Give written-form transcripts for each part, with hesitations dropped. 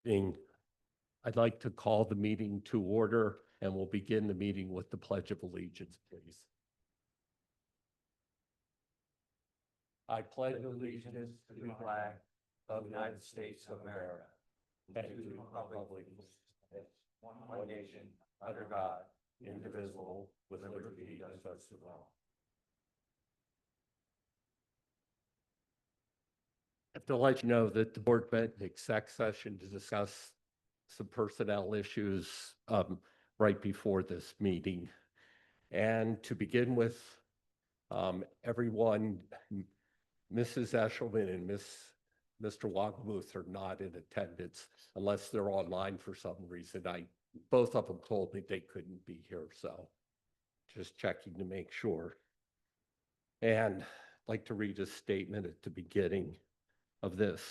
evening. I'd like to call the meeting to order, and we'll begin the meeting with the Pledge of Allegiance, please. I pledge allegiance to the flag of the United States of America and to the republic of one nation, under God, indivisible, with liberty and justice for all. I have to let you know that the board met in exec session to discuss some personnel issues right before this meeting. And to begin with, everyone, Mrs. Eshelman and Mr. Wagamuth are not in attendance unless they're online for some reason. Both of them told me they couldn't be here, so just checking to make sure. And I'd like to read a statement at the beginning of this.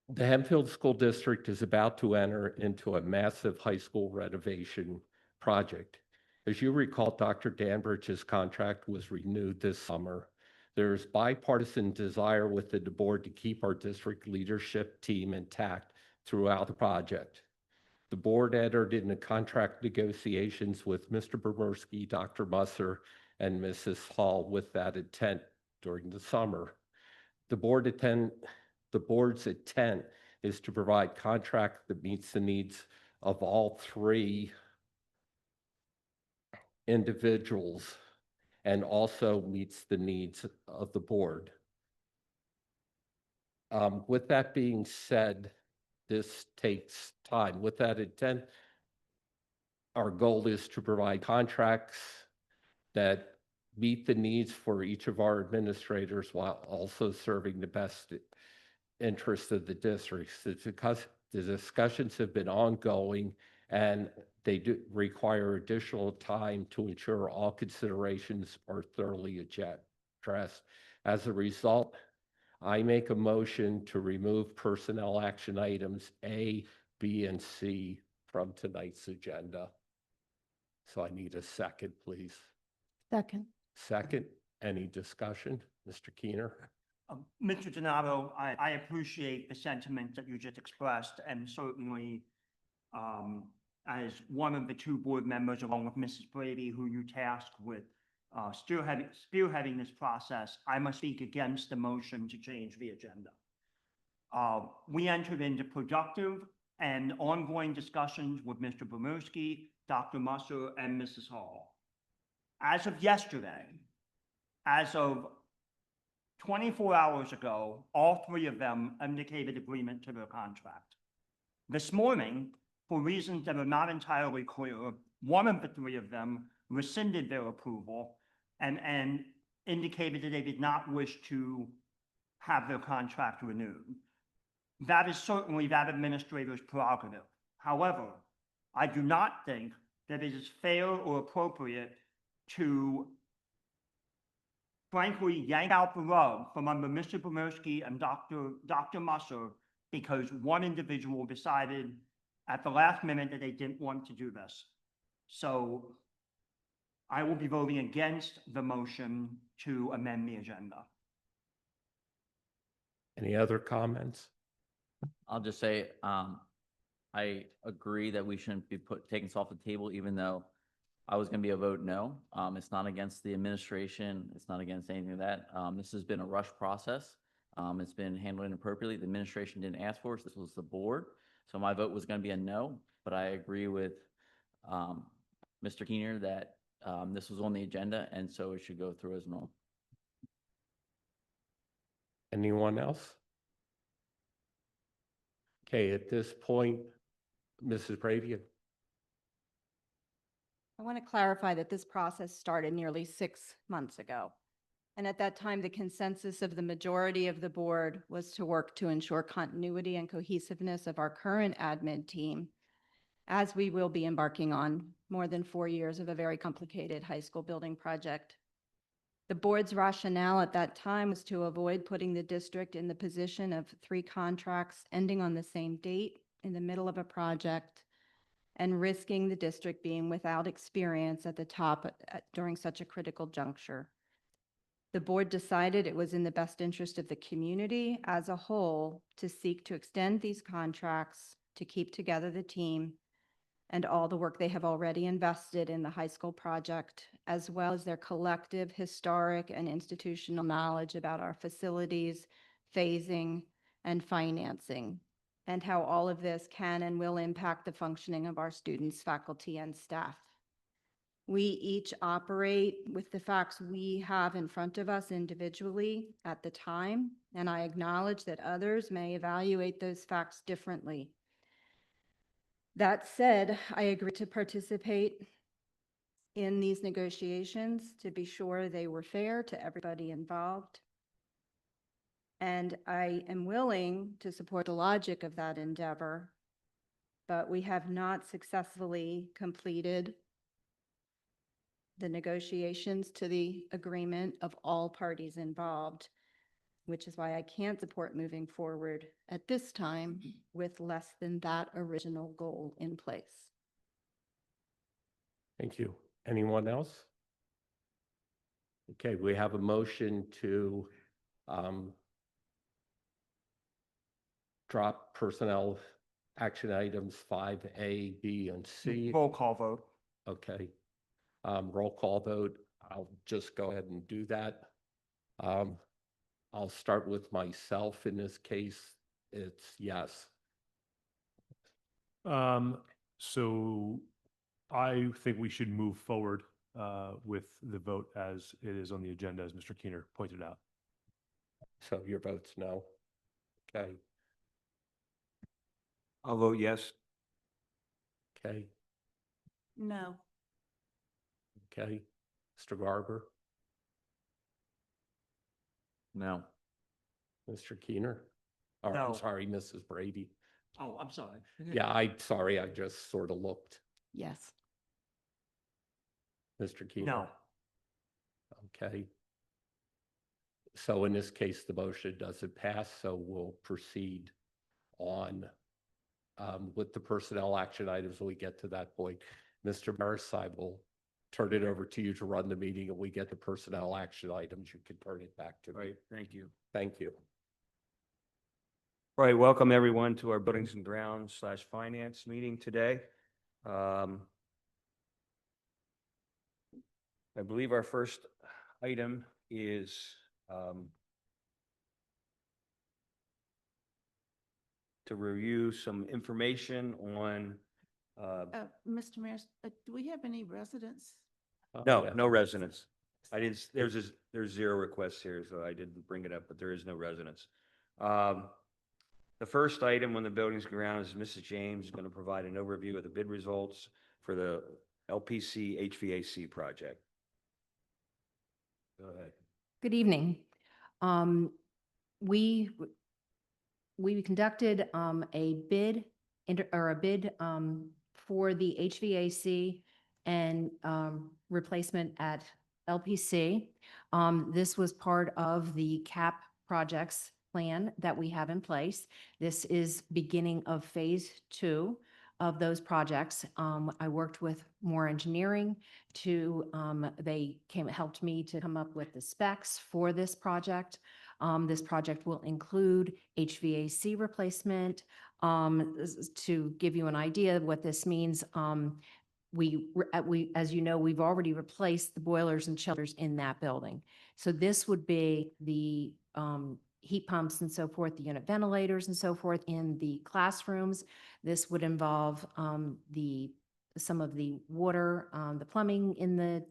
The Hempfield School District is about to enter into a massive high school renovation project. As you recall, Dr. Danbridge's contract was renewed this summer. There's bipartisan desire within the board to keep our district leadership team intact throughout the project. The board entered into contract negotiations with Mr. Bermersky, Dr. Musser, and Mrs. Hall with that intent during the summer. The board's intent is to provide contract that meets the needs of all three individuals and also meets the needs of the board. With that being said, this takes time. With that intent, our goal is to provide contracts that meet the needs for each of our administrators while also serving the best interest of the districts. It's because the discussions have been ongoing and they do require additional time to ensure all considerations are thoroughly addressed. As a result, I make a motion to remove personnel action items A, B, and C from tonight's agenda. So I need a second, please. Second. Second, any discussion? Mr. Keener? Mr. Donato, I appreciate the sentiment that you just expressed, and certainly as one of the two board members, along with Mrs. Brady, who you tasked with spearheading this process, I must speak against the motion to change the agenda. We entered into productive and ongoing discussions with Mr. Bermersky, Dr. Musser, and Mrs. Hall. As of yesterday, as of 24 hours ago, all three of them indicated agreement to their contract. This morning, for reasons that are not entirely clear, one of the three of them rescinded their approval and indicated that they did not wish to have their contract renewed. That is certainly that administrator's prerogative. However, I do not think that it is fair or appropriate to frankly yank out the rug from under Mr. Bermersky and Dr. Musser because one individual decided at the last minute that they didn't want to do this. So I will be voting against the motion to amend the agenda. Any other comments? I'll just say, I agree that we shouldn't be taking this off the table, even though I was going to be a vote no. It's not against the administration. It's not against anything of that. This has been a rush process. It's been handled inappropriately. The administration didn't ask for it. This was the board. So my vote was going to be a no, but I agree with Mr. Keener that this was on the agenda, and so it should go through as normal. Anyone else? Okay, at this point, Mrs. Brady. I want to clarify that this process started nearly 6 months ago. And at that time, the consensus of the majority of the board was to work to ensure continuity and cohesiveness of our current admin team, as we will be embarking on more than 4 years of a very complicated high school building project. The board's rationale at that time was to avoid putting the district in the position of 3 contracts ending on the same date in the middle of a project and risking the district being without experience at the top during such a critical juncture. The board decided it was in the best interest of the community as a whole to seek to extend these contracts to keep together the team and all the work they have already invested in the high school project, as well as their collective historic and institutional knowledge about our facilities, phasing, and financing, and how all of this can and will impact the functioning of our students, faculty, and staff. We each operate with the facts we have in front of us individually at the time, and I acknowledge that others may evaluate those facts differently. That said, I agree to participate in these negotiations to be sure they were fair to everybody involved. And I am willing to support the logic of that endeavor, but we have not successfully completed the negotiations to the agreement of all parties involved, which is why I can't support moving forward at this time with less than that original goal in place. Thank you. Anyone else? Okay, we have a motion to drop personnel action items 5A, B, and C. Roll call vote. Okay. Roll call vote. I'll just go ahead and do that. I'll start with myself in this case. It's yes. So I think we should move forward with the vote as it is on the agenda, as Mr. Keener pointed out. So your vote's no. Okay, I'll vote yes. okay, No. okay. Mr. Garber, No. Mr. Keener? Oh, No. I'm sorry, Mrs. Brady. Oh, I'm sorry. Yeah, sorry, I just sort of looked. Yes. Mr. Keener? No. Okay. So in this case, the motion doesn't pass, so we'll proceed on with the personnel action items when we get to that point. Mr. Maris, I will turn it over to you to run the meeting, and we get the personnel action items. You can turn it back to me. Right, thank you. Thank you. All right, welcome everyone to our Buildings and Grounds / Finance meeting today. I believe our first item is to review some information on, Mr. Mayor, do we have any residents? no, Yeah. no residents. I didn't, there's 0 requests here, so I didn't bring it up, but there is no residents. The first item on the Buildings and Grounds is Mrs. James is going to provide an overview of the bid results for the LPC HVAC project. Go ahead. Good evening. We conducted a bid for the HVAC and replacement at LPC. This was part of the CAP projects plan that we have in place. This is beginning of phase 2 of those projects. I worked with More Engineering to, helped me to come up with the specs for this project. This project will include HVAC replacement. To give you an idea of what this means, as you know, we've already replaced the boilers and chillers in that building. So this would be the heat pumps and so forth, the unit ventilators and so forth in the classrooms. This would involve some of the water, the plumbing in the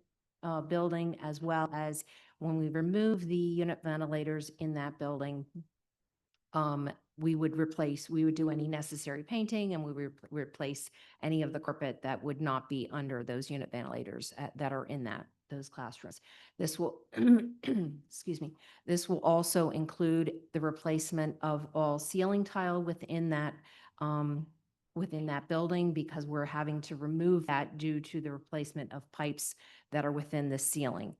building, as well as when we remove the unit ventilators in that building, we would do any necessary painting, and we would replace any of the carpet that would not be under those unit ventilators that are in those classrooms. This will, excuse me, this will also include the replacement of all ceiling tile within that building, because we're having to remove that due to the replacement of pipes that are within the ceiling.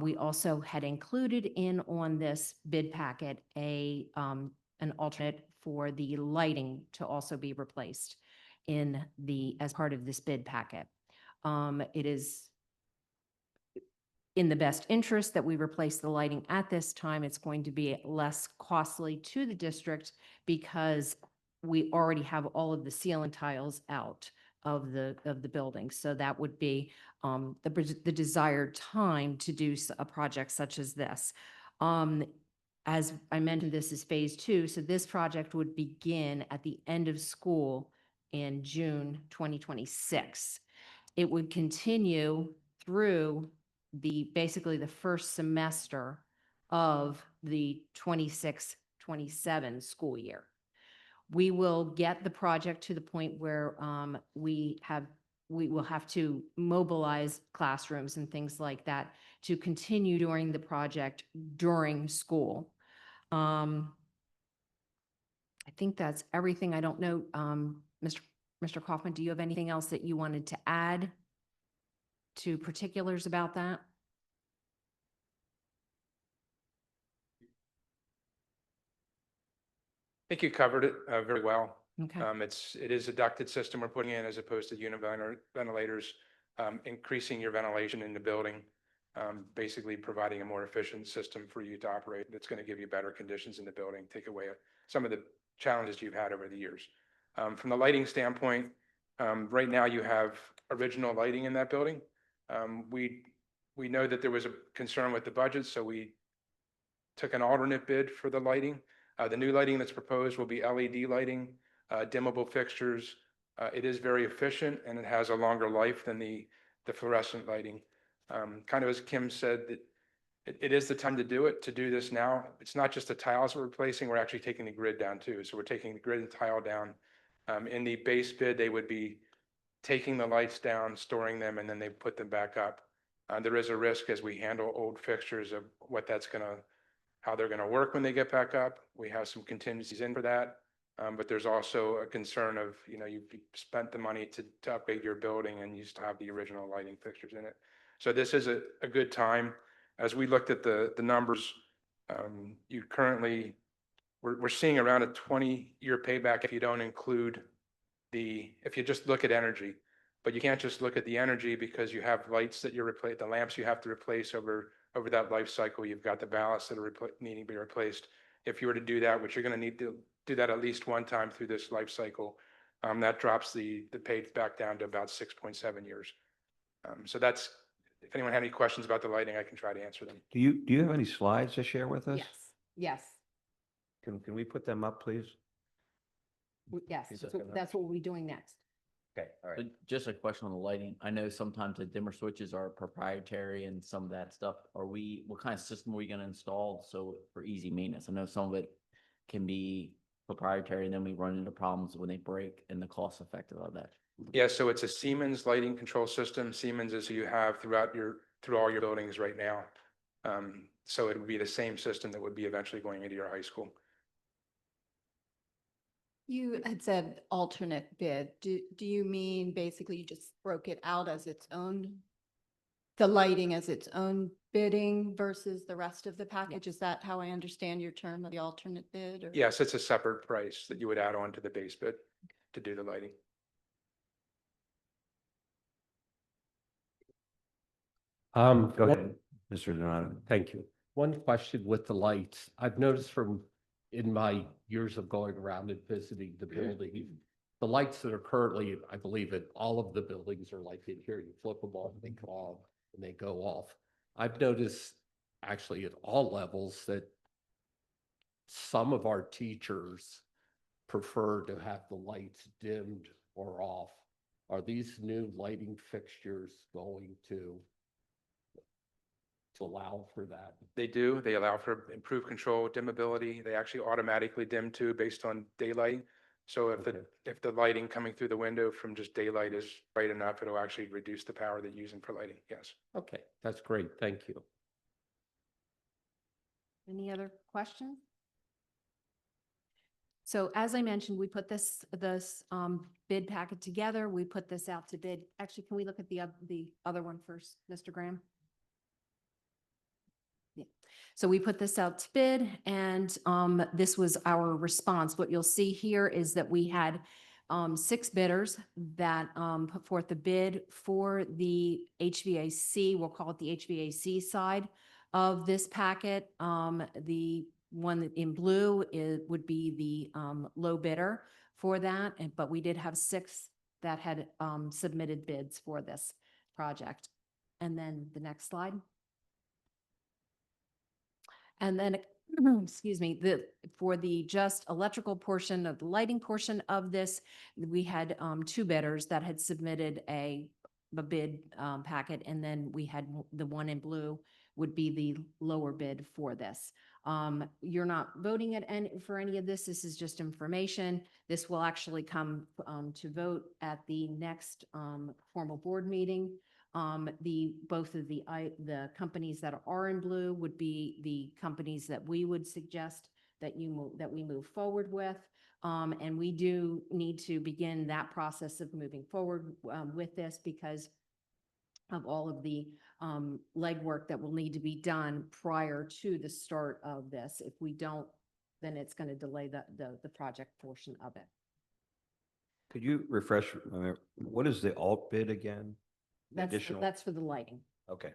We also had included on this bid packet an alternate for the lighting to also be replaced as part of this bid packet. It is in the best interest that we replace the lighting at this time. It's going to be less costly to the district because we already have all of the ceiling tiles out of the building. So that would be the desired time to do a project such as this. As I mentioned, this is phase 2. So this project would begin at the end of school in June 2026. It would continue through basically the first semester of the 26-27 school year. We will get the project to the point where we will have to mobilize classrooms and things like that to continue during the project during school. I think that's everything. I don't know, Mr. Kaufman, do you have anything else that you wanted to add to particulars about that? I think you covered it very well. Okay. It is a ducted system we're putting in as opposed to univentilators, increasing your ventilation in the building, basically providing a more efficient system for you to operate. That's going to give you better conditions in the building, take away some of the challenges you've had over the years. From the lighting standpoint, right now you have original lighting in that building. We know that there was a concern with the budget, so we took an alternate bid for the lighting. The new lighting that's proposed will be LED lighting, dimmable fixtures. It is very efficient and it has a longer life than the fluorescent lighting. Kind of as Kim said, that it is the time to do this now. It's not just the tiles we're replacing, we're actually taking the grid down too. So we're taking the grid and tile down. In the base bid, they would be taking the lights down, storing them, and then they put them back up. There is a risk as we handle old fixtures of how they're going to work when they get back up. We have some contingencies in for that. But there's also a concern of, you've spent the money to upgrade your building and you still have the original lighting fixtures in it. So this is a good time. As we looked at the numbers, we're seeing around a 20-year payback if you don't include if you just look at energy. But you can't just look at the energy because you have lights that the lamps you have to replace over that life cycle. You've got the ballasts that are needing to be replaced. If you were to do that, which you're going to need to do that at least one time through this life cycle, that drops the payback down to about 6.7 years. So if anyone had any questions about the lighting, I can try to answer them. Do you have any slides to share with us? Yes, yes, Can we put them up, please? yes. Is So that- that's what we'll be doing next. Okay, all right. But just a question on the lighting. I know sometimes the dimmer switches are proprietary and some of that stuff. What kind of system are we going to install for easy maintenance? I know some of it can be proprietary and then we run into problems when they break and the cost effective of that. Yeah, so it's a Siemens lighting control system. Siemens is who you have through all your buildings right now. So it would be the same system that would be eventually going into your high school. You had said alternate bid. Do you mean basically you just broke it out as its own, the lighting as its own bidding versus the rest of the package? Is that how I understand your term of the alternate bid? Or? Yes, it's a separate price that you would add on to the base bid to do the lighting. Go ahead, Mr. Donato. Thank you. One question with the lights. I've noticed in my years of going around and visiting the building, the lights that are currently, I believe in all of the buildings are like in here, you flip them on, they come on and they go off. I've noticed actually at all levels that some of our teachers prefer to have the lights dimmed or off. Are these new lighting fixtures going to allow for that? They do. They allow for improved control, dimmability. They actually automatically dim too based on daylight. So if the lighting coming through the window from just daylight is bright enough, it'll actually reduce the power that you're using for lighting. Yes. Okay, that's great. Thank you. Any other questions? So as I mentioned, we put this bid packet together. We put this out to bid. Actually, can we look at the other one first, Mr. Graham? Yeah. So we put this out to bid and this was our response. What you'll see here is that we had 6 bidders that put forth the bid for the HVAC, we'll call it the HVAC side of this packet. The one in blue would be the low bidder for that, but we did have 6 that had submitted bids for this project. And then the next slide. And then, excuse me, for the just electrical portion of the lighting portion of this, we had 2 bidders that had submitted a bid packet, and then we had the one in blue would be the lower bid for this. You're not voting for any of this. This is just information. This will actually come to vote at the next formal board meeting. Both of the companies that are in blue would be the companies that we would suggest that we move forward with. And we do need to begin that process of moving forward with this because of all of the legwork that will need to be done prior to the start of this. If we don't, then it's going to delay the project portion of it. Could you refresh, what is the alt bid again? Additional? That's for the lighting. Okay.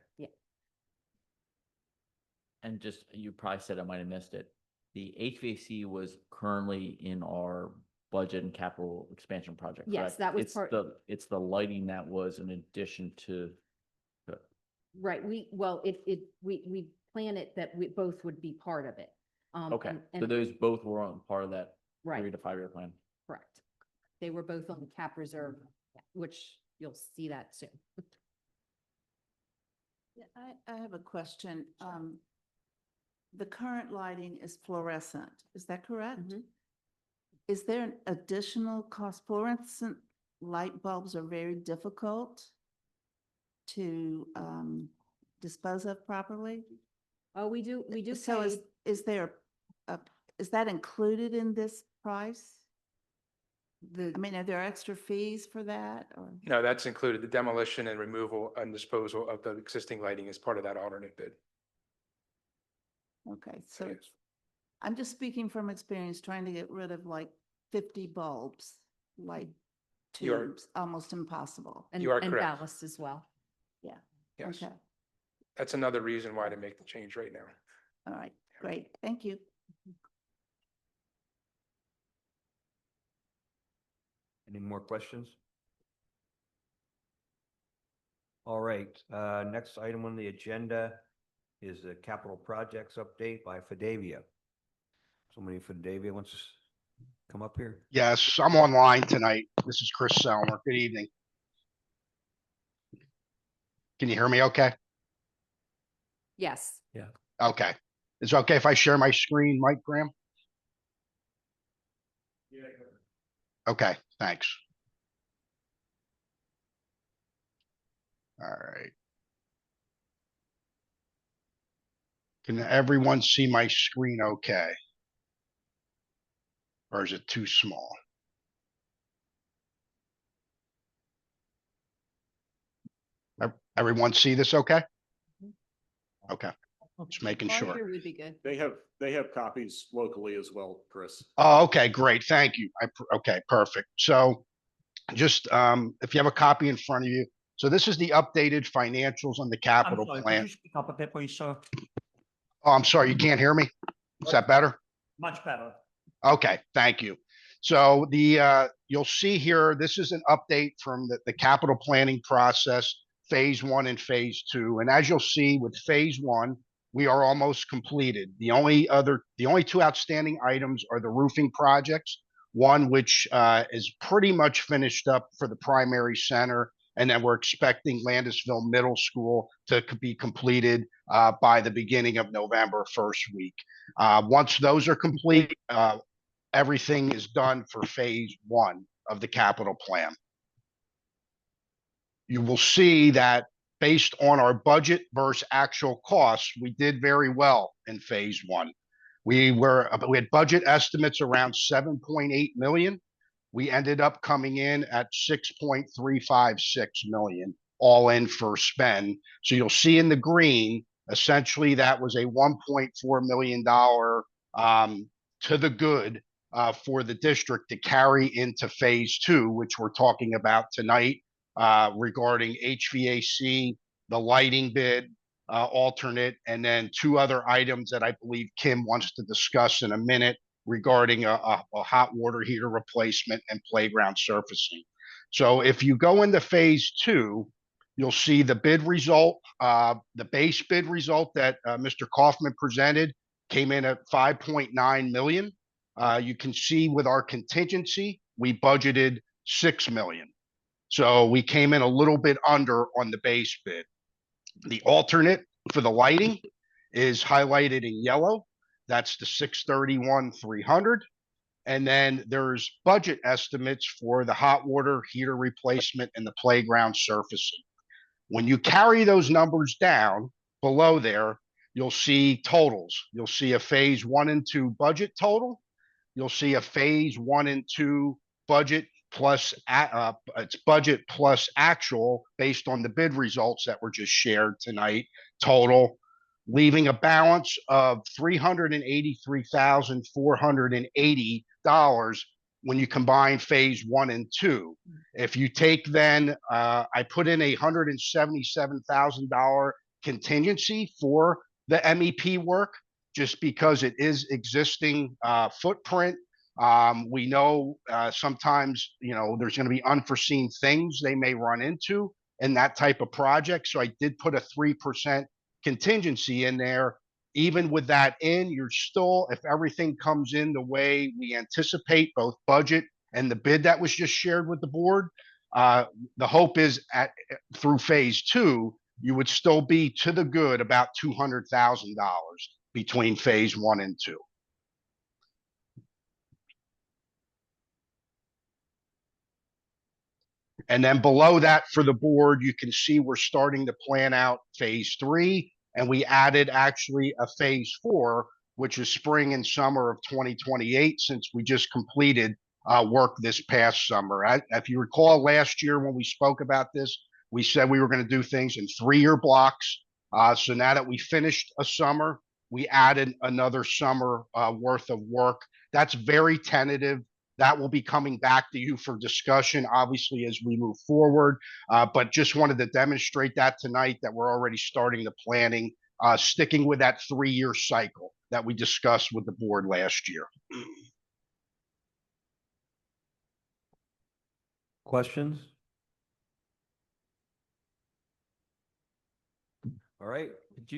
And just, you probably said I might have missed it. The HVAC was currently in our budget and capital expansion project, Yes, correct? that was It's part- it's the lighting that was in addition to, Right, we plan it that we both would be part of it. okay. So and- those both were on part of that Right, 3 to 5 year plan. correct. They were both on the cap reserve, which you'll see that soon. Yeah, I have a question. The current lighting is fluorescent, is that correct? Mhm. Is there an additional cost? Fluorescent light bulbs are very difficult to dispose of properly. Oh, we do So pay, is there, is that included in this price? I mean, are there extra fees for that or? No, that's included. The demolition and removal and disposal of the existing lighting is part of that alternate bid. Okay, so Yes. I'm just speaking from experience, trying to get rid of like 50 bulbs, like You're- tubes, almost impossible. and You are and correct. ballast as well. Yes. Okay, That's another reason why to make the change right now. all right, great, thank you. Any more questions? All right, next item on the agenda is the capital projects update by Fidavia. Somebody from Fidavia wants to come up here? Yes, I'm online tonight. This is Chris Selmer. Good evening. Can you hear me okay? Yes. Okay. Is it okay if I share my screen, Mike Graham? Okay, thanks. All right. Can everyone see my screen okay? Or is it too small? Everyone see this okay? Okay, just making sure. Larger would be good. They have copies locally as well, Chris. Oh, okay, great. Thank you. Okay, perfect. So just, if you have a copy in front of you. So this is the updated financials on the I'm capital sorry, could plan. you speak up a bit, please, sir? Oh, I'm sorry, you can't hear me? Is that better? Much better. Okay, thank you. So you'll see here, this is an update from the capital planning process, phase 1 and phase 2. And as you'll see with phase 1, we are almost completed. The only 2 outstanding items are the roofing projects. One which is pretty much finished up for the primary center. And then we're expecting Landisville Middle School to be completed by the beginning of November, first week. Once those are complete, everything is done for phase 1 of the capital plan. You will see that based on our budget versus actual costs, we did very well in phase 1. We had budget estimates around 7.8 million. We ended up coming in at 6.356 million, all in for spend. So you'll see in the green, essentially that was a $1.4 million to the good for the district to carry into phase two, which we're talking about tonight, regarding HVAC, the lighting bid, alternate, and then two other items that I believe Kim wants to discuss in a minute regarding a hot water heater replacement and playground surfacing. So if you go into phase two, you'll see the bid result, the base bid result that Mr. Kaufman presented came in at 5.9 million. You can see with our contingency, we budgeted 6 million. So we came in a little bit under on the base bid. The alternate for the lighting is highlighted in yellow. That's the 631,300. And then there's budget estimates for the hot water heater replacement and the playground surfacing. When you carry those numbers down below there, you'll see totals. You'll see a phase 1 and 2 budget total. You'll see a phase 1 and 2 budget plus it's budget plus actual based on the bid results that were just shared tonight total, leaving a balance of $383,480 when you combine phase 1 and 2. If you take then, I put in $177,000 contingency for the MEP work, just because it is existing footprint. We know sometimes, there's going to be unforeseen things they may run into in that type of project. So I did put a 3% contingency in there. Even with that in, you're still, if everything comes in the way we anticipate, both budget and the bid that was just shared with the board, the hope is through phase 2, you would still be to the good about $200,000 between phase 1 and 2. And then below that for the board, you can see we're starting to plan out phase 3, and we added actually a phase 4, which is spring and summer of 2028, since we just completed work this past summer. If you recall last year when we spoke about this, we said we were going to do things in 3-year blocks. So now that we finished a summer, we added another summer worth of work. That's very tentative. That will be coming back to you for discussion, obviously, as we move forward. But just wanted to demonstrate that tonight, that we're already starting the planning, sticking with that 3-year cycle that we discussed with the board last year. Questions? All right,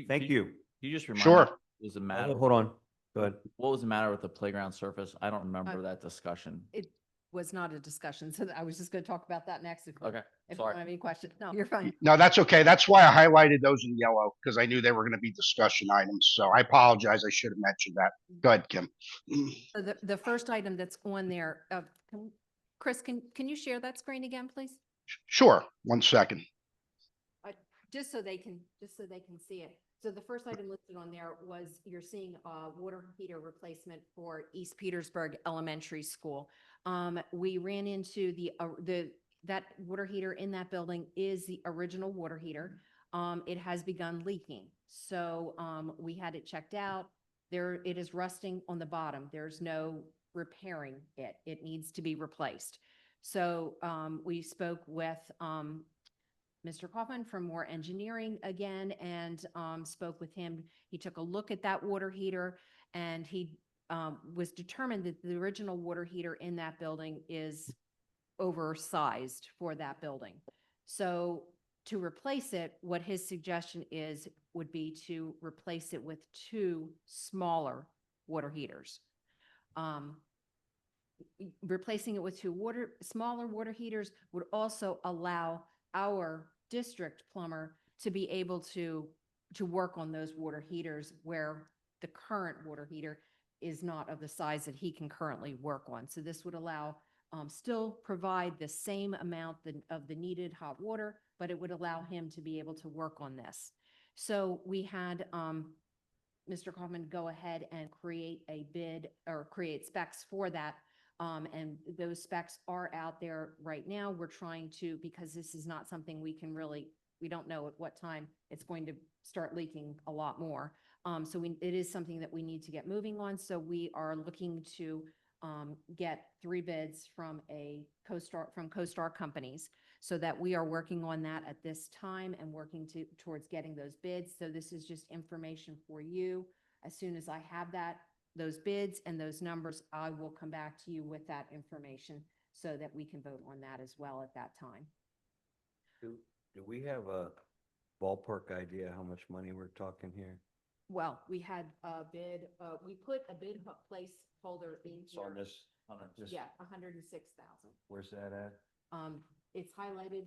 thank you. You just remind Sure. me, was the matter? Hold on, go ahead. What was the matter with the playground surface? I don't remember that discussion. It was not a discussion, so I was just going to talk about that next. Okay, If you sorry. don't have any questions. No, you're fine. No, that's okay. That's why I highlighted those in yellow, because I knew they were going to be discussion items. So I apologize. I should have mentioned that. Go ahead, Kim. So the first item that's on there, Chris, can you share that screen again, please? Sure. 1 second. Just so they can see it. So the first item listed on there was, you're seeing a water heater replacement for East Petersburg Elementary School. We ran into that water heater in that building is the original water heater. It has begun leaking. So we had it checked out. It is rusting on the bottom. There's no repairing it. It needs to be replaced. So we spoke with Mr. Kaufman from Moore Engineering again, and spoke with him. He took a look at that water heater, and he was determined that the original water heater in that building is oversized for that building. So to replace it, what his suggestion would be to replace it with 2 smaller water heaters. Replacing it with 2 smaller water heaters would also allow our district plumber to be able to work on those water heaters, where the current water heater is not of the size that he can currently work on. So this would allow, still provide the same amount of the needed hot water, but it would allow him to be able to work on this. So we had Mr. Kaufman go ahead and create a bid, or create specs for that. And those specs are out there right now. We're trying to, because this is not something we don't know at what time it's going to start leaking a lot more. So it is something that we need to get moving on. So we are looking to get 3 bids from CoStar companies. So that we are working on that at this time and working towards getting those bids. So this is just information for you. As soon as I have those bids and those numbers, I will come back to you with that information so that we can vote on that as well at that time. Do we have a ballpark idea how much money we're talking here? Well, we had a bid, we put a bid placeholder in It's on here. this, Yeah, 106,000. where's that at? It's highlighted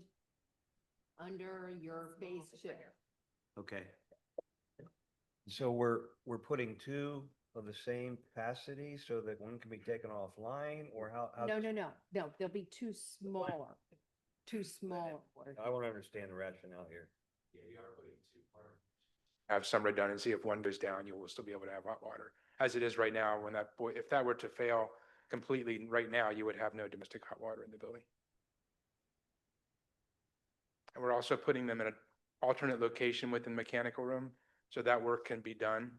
under your phase 2. Okay. So we're putting two of the same capacity so that one can be taken offline, or how? No, there'll be two smaller. I want to understand the rationale here. Have some redundancy. If one goes down, you will still be able to have hot water. As it is right now, when if that were to fail completely right now, you would have no domestic hot water in the building. And we're also putting them in an alternate location within the mechanical room, so that work can be done.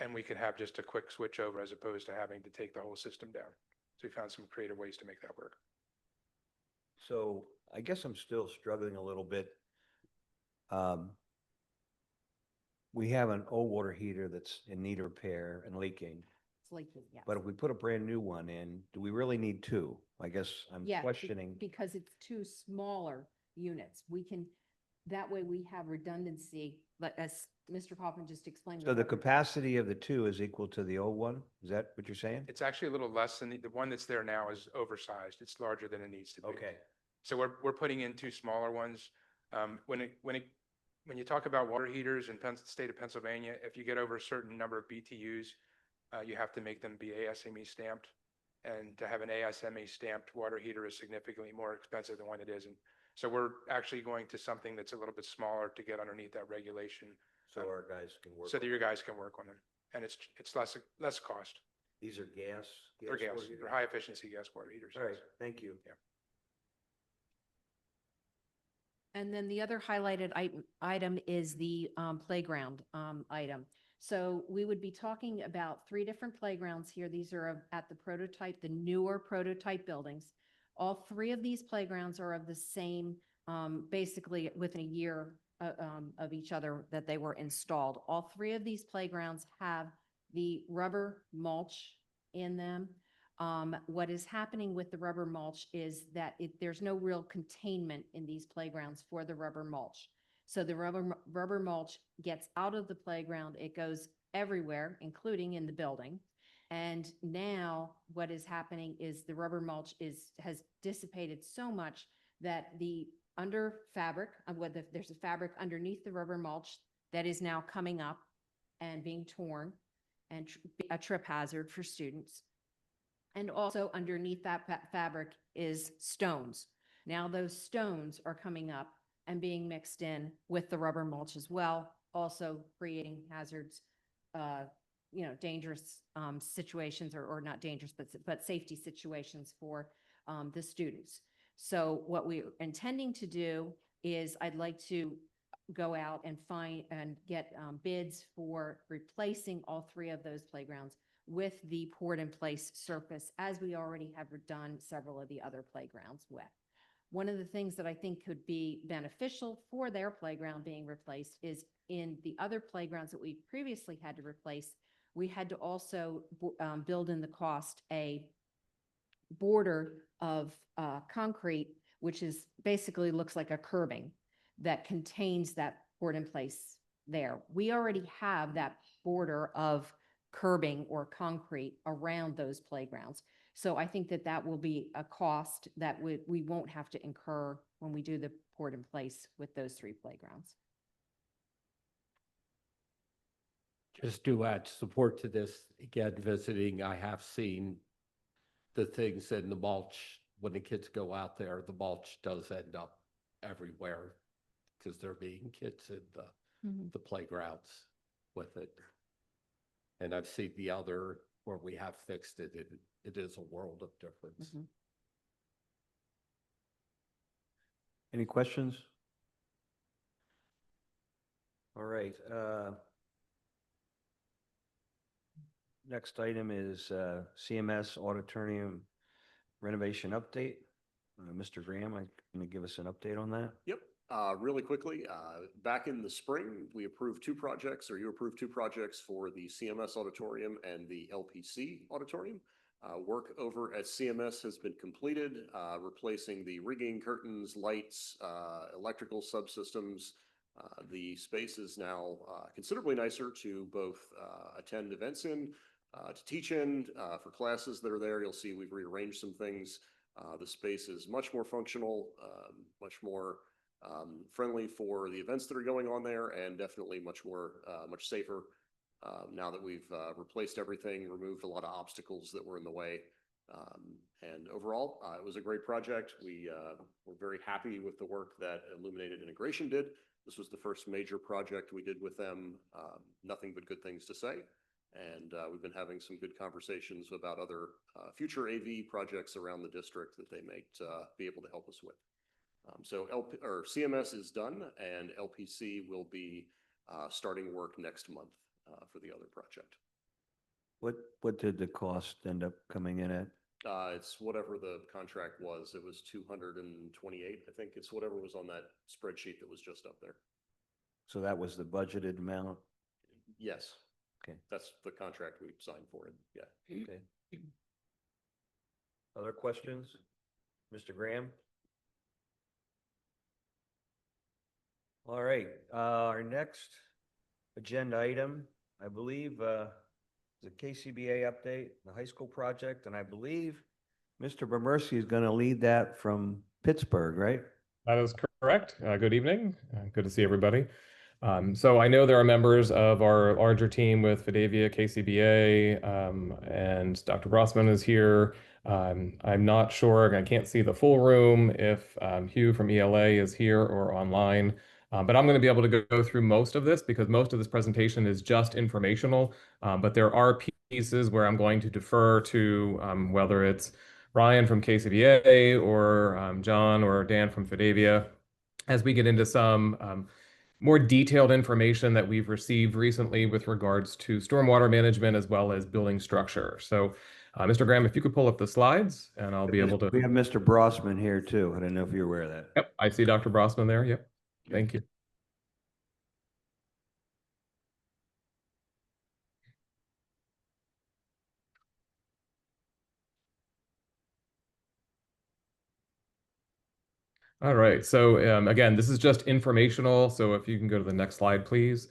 And we could have just a quick switch over as opposed to having to take the whole system down. So we found some creative ways to make that work. So I guess I'm still struggling a little bit. We have an old water heater that's in need of repair and leaking, It's leaking, yes. but if we put a brand new one in, do we really need two? I guess I'm Yeah, questioning. because it's two smaller units. That way we have redundancy, but as Mr. Kaufman just explained. So the capacity of the two is equal to the old one? Is that what you're saying? It's actually a little less than the one that's there now is oversized. It's larger than it needs to be. Okay. So we're putting in two smaller ones. When you talk about water heaters in the state of Pennsylvania, if you get over a certain number of BTUs, you have to make them be ASME stamped. And to have an ASME stamped water heater is significantly more expensive than one it isn't. So we're actually going to something that's a little bit smaller to get underneath that regulation. So our guys can work. So that your guys can work on them. And it's less cost. These are gas? They're gas, water heaters? they're high efficiency gas water heaters. All right, thank you. Yeah. And then the other highlighted item is the playground item. So we would be talking about 3 different playgrounds here. These are at the newer prototype buildings. All 3 of these playgrounds are of the same, basically within a year of each other that they were installed. All 3 of these playgrounds have the rubber mulch in them. What is happening with the rubber mulch is that there's no real containment in these playgrounds for the rubber mulch. So the rubber mulch gets out of the playground, it goes everywhere, including in the building. And now what is happening is the rubber mulch has dissipated so much that the under fabric, there's a fabric underneath the rubber mulch that is now coming up and being torn and a trip hazard for students. And also underneath that fabric is stones. Now those stones are coming up and being mixed in with the rubber mulch as well, also creating hazards, dangerous situations, or not dangerous, but safety situations for the students. So what we're intending to do is I'd like to go out and find and get bids for replacing all 3 of those playgrounds with the poured-in-place surface, as we already have done several of the other playgrounds with. One of the things that I think could be beneficial for their playground being replaced is in the other playgrounds that we previously had to replace, we had to also build in the cost a border of concrete, which is basically looks like a curbing that contains that poured-in-place there. We already have that border of curbing or concrete around those playgrounds. So I think that will be a cost that we won't have to incur when we do the poured-in-place with those 3 playgrounds. Just to add support to this, again, visiting, I have seen the things in the mulch. When the kids go out there, the mulch does end up everywhere because there being kids in the playgrounds with it. And I've seen the other where we have fixed it. It is a world of difference. Mhm. Any questions? All right. Next item is CMS auditorium renovation update. Mr. Graham, I'm going to give us an update on that. Yep. Really quickly, back in the spring, we approved two projects, or you approved two projects for the CMS auditorium and the LPC auditorium. Work over at CMS has been completed, replacing the rigging, curtains, lights, electrical subsystems. The space is now considerably nicer to both attend events in, to teach in, for classes that are there. You'll see we've rearranged some things. The space is much more functional, much more friendly for the events that are going on there, and definitely much more, much safer now that we've replaced everything, removed a lot of obstacles that were in the way. And overall, it was a great project. We were very happy with the work that Illuminated Integration did. This was the first major project we did with them. Nothing but good things to say. And we've been having some good conversations about other future AV projects around the district that they might be able to help us with. So CMS is done, and LPC will be starting work next month for the other project. What did the cost end up coming in at? It's whatever the contract was. It was 228. I think it's whatever was on that spreadsheet that was just up there. So that was the budgeted amount? Yes. Okay. That's the contract we signed for it. Yeah. Okay. Other questions? Mr. Graham? All right, our next agenda item, I believe, the KCBA update, the high school project, and I believe Mr. Bomersi is going to lead that from Pittsburgh, right? That is correct. Good evening. Good to see everybody. So I know there are members of our larger team with Fidavia, KCBA, and Dr. Brossman is here. I'm not sure, I can't see the full room if Hugh from ELA is here or online, but I'm going to be able to go through most of this because most of this presentation is just informational, but there are pieces where I'm going to defer to whether it's Ryan from KCBA or John or Dan from Fidavia as we get into some more detailed information that we've received recently with regards to stormwater management as well as building structure. So, Mr. Graham, if you could pull up the slides and I'll be able to. We have Mr. Brossman here too. I don't know if you're aware of that. Yep, I see Dr. Brossman there. Yep, thank you. All right, so again, this is just informational. So if you can go to the next slide, please.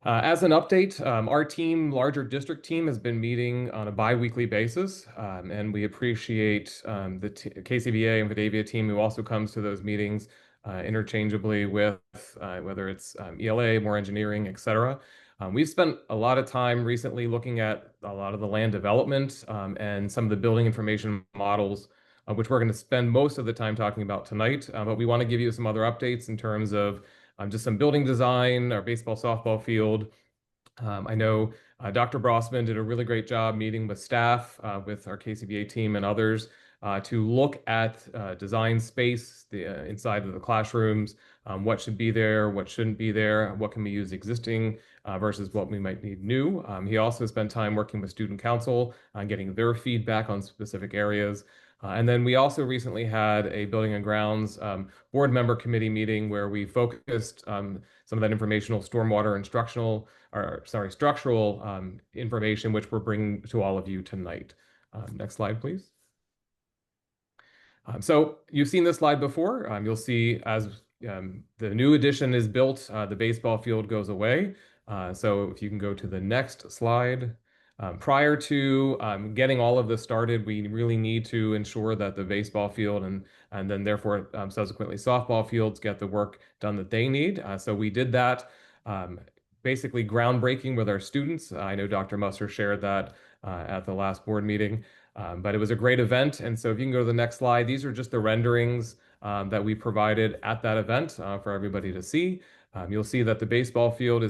As an update, our team, larger district team, has been meeting on a bi-weekly basis, and we appreciate the KCBA and Fidavia team who also comes to those meetings interchangeably with whether it's ELA, more engineering, et cetera. We've spent a lot of time recently looking at a lot of the land development and some of the building information models, which we're going to spend most of the time talking about tonight, but we want to give you some other updates in terms of just some building design, our baseball, softball field. I know Dr. Brossman did a really great job meeting with staff, with our KCBA team and others to look at design space inside of the classrooms, what should be there, what shouldn't be there, what can be used existing versus what we might need new. He also spent time working with student council on getting their feedback on specific areas. And then we also recently had a building and grounds board member committee meeting where we focused some of that informational stormwater and structural information, which we're bringing to all of you tonight. Next slide, please. So you've seen this slide before. You'll see as the new addition is built, the baseball field goes away. So if you can go to the next slide. Prior to getting all of this started, we really need to ensure that the baseball field and then therefore subsequently softball fields get the work done that they need. So we did that basically groundbreaking with our students. I know Dr. Musser shared that at the last board meeting, but it was a great event. And so if you can go to the next slide, these are just the renderings that we provided at that event for everybody to see. You'll see that the baseball field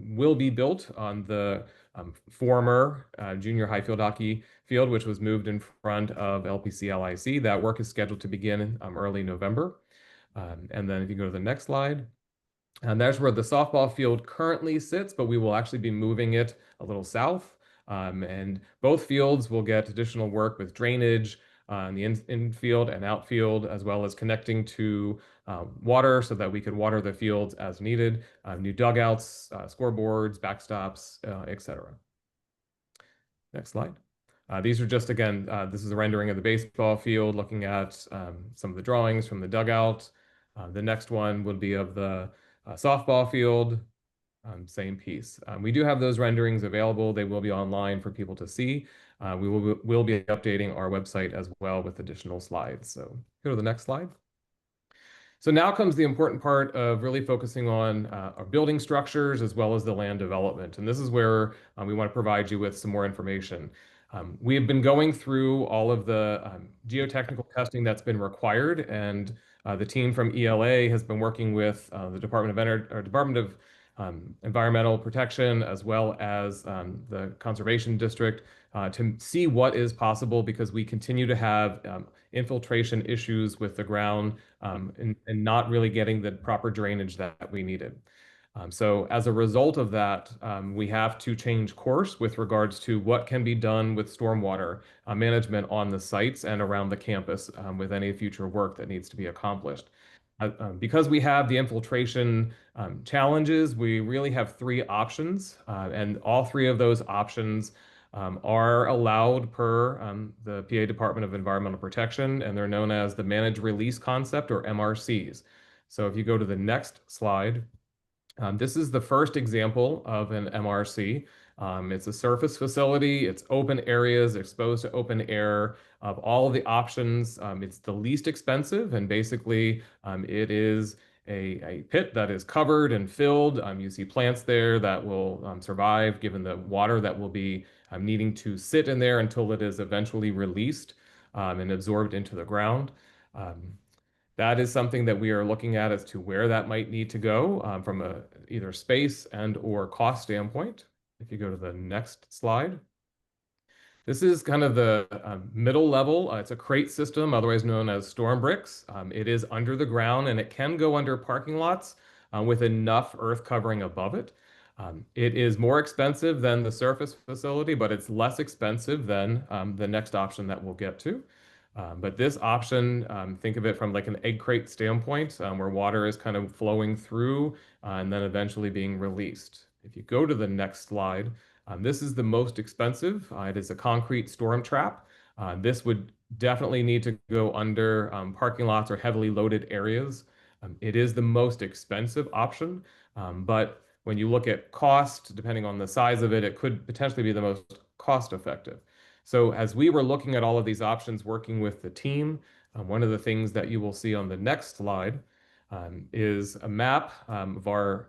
will be built on the former junior high field hockey field, which was moved in front of LPC LIC. That work is scheduled to begin early November. And then if you go to the next slide, and there's where the softball field currently sits, but we will actually be moving it a little south. And both fields will get additional work with drainage in the infield and outfield, as well as connecting to water so that we could water the fields as needed, new dugouts, scoreboards, backstops, etc. Next slide. These are just, again, this is a rendering of the baseball field, looking at some of the drawings from the dugout. The next one would be of the softball field, same piece. We do have those renderings available. They will be online for people to see. We'll be updating our website as well with additional slides. So go to the next slide. So now comes the important part of really focusing on our building structures as well as the land development. And this is where we want to provide you with some more information. We have been going through all of the geotechnical testing that's been required, and the team from ELA has been working with the Department of Environmental Protection as well as the Conservation District to see what is possible, because we continue to have infiltration issues with the ground and not really getting the proper drainage that we needed. So as a result of that, we have to change course with regards to what can be done with stormwater management on the sites and around the campus with any future work that needs to be accomplished. Because we have the infiltration challenges, we really have three options, and all three of those options are allowed per the PA Department of Environmental Protection, and they're known as the Managed Release Concept, or MRCs. So if you go to the next slide, this is the first example of an MRC. It's a surface facility. It's open areas exposed to open air. Of all of the options, it's the least expensive, and basically it is a pit that is covered and filled. You see plants there that will survive given the water that will be needing to sit in there until it is eventually released and absorbed into the ground. That is something that we are looking at as to where that might need to go from a either space and or cost standpoint. If you go to the next slide. This is kind of the middle level. It's a crate system, otherwise known as storm bricks. It is under the ground, and it can go under parking lots with enough earth covering above it. It is more expensive than the surface facility, but it's less expensive than the next option that we'll get to. But this option, think of it from like an egg crate standpoint, where water is kind of flowing through and then eventually being released. If you go to the next slide, this is the most expensive. It is a concrete storm trap. This would definitely need to go under parking lots or heavily loaded areas. It is the most expensive option, but when you look at cost, depending on the size of it, it could potentially be the most cost effective. So as we were looking at all of these options working with the team, one of the things that you will see on the next slide is a map of our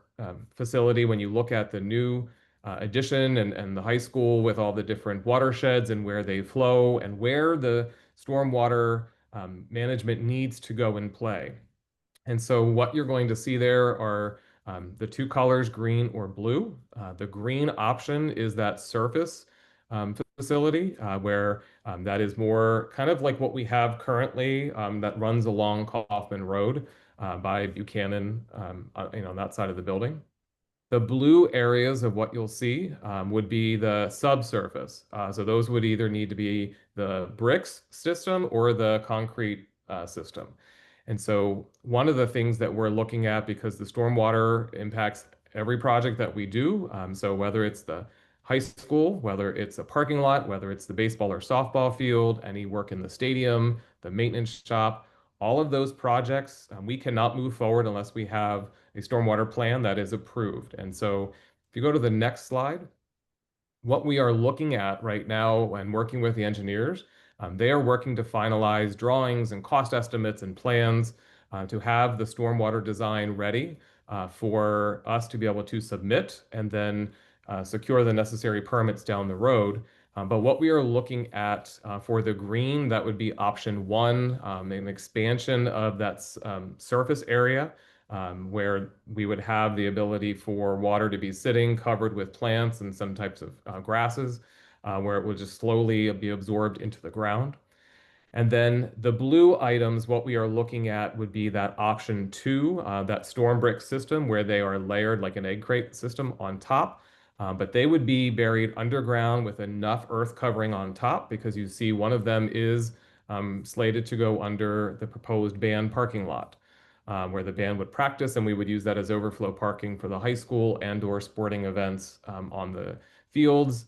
facility. When you look at the new addition and the high school with all the different watersheds and where they flow and where the stormwater management needs to go in play. And so what you're going to see there are the two colors, green or blue. The green option is that surface facility where that is more kind of like what we have currently that runs along Kaufman Road by Buchanan, on that side of the building. The blue areas of what you'll see would be the subsurface. So those would either need to be the bricks system or the concrete system. And so one of the things that we're looking at, because the stormwater impacts every project that we do, so whether it's the high school, whether it's a parking lot, whether it's the baseball or softball field, any work in the stadium, the maintenance shop, all of those projects, we cannot move forward unless we have a stormwater plan that is approved. And so if you go to the next slide, what we are looking at right now and working with the engineers, they are working to finalize drawings and cost estimates and plans to have the stormwater design ready for us to be able to submit and then secure the necessary permits down the road. But what we are looking at for the green, that would be option one, an expansion of that surface area where we would have the ability for water to be sitting covered with plants and some types of grasses, where it would just slowly be absorbed into the ground. And then the blue items, what we are looking at would be that option two, that storm brick system where they are layered like an egg crate system on top. But they would be buried underground with enough earth covering on top because you see one of them is slated to go under the proposed band parking lot, where the band would practice, and we would use that as overflow parking for the high school and/or sporting events on the fields.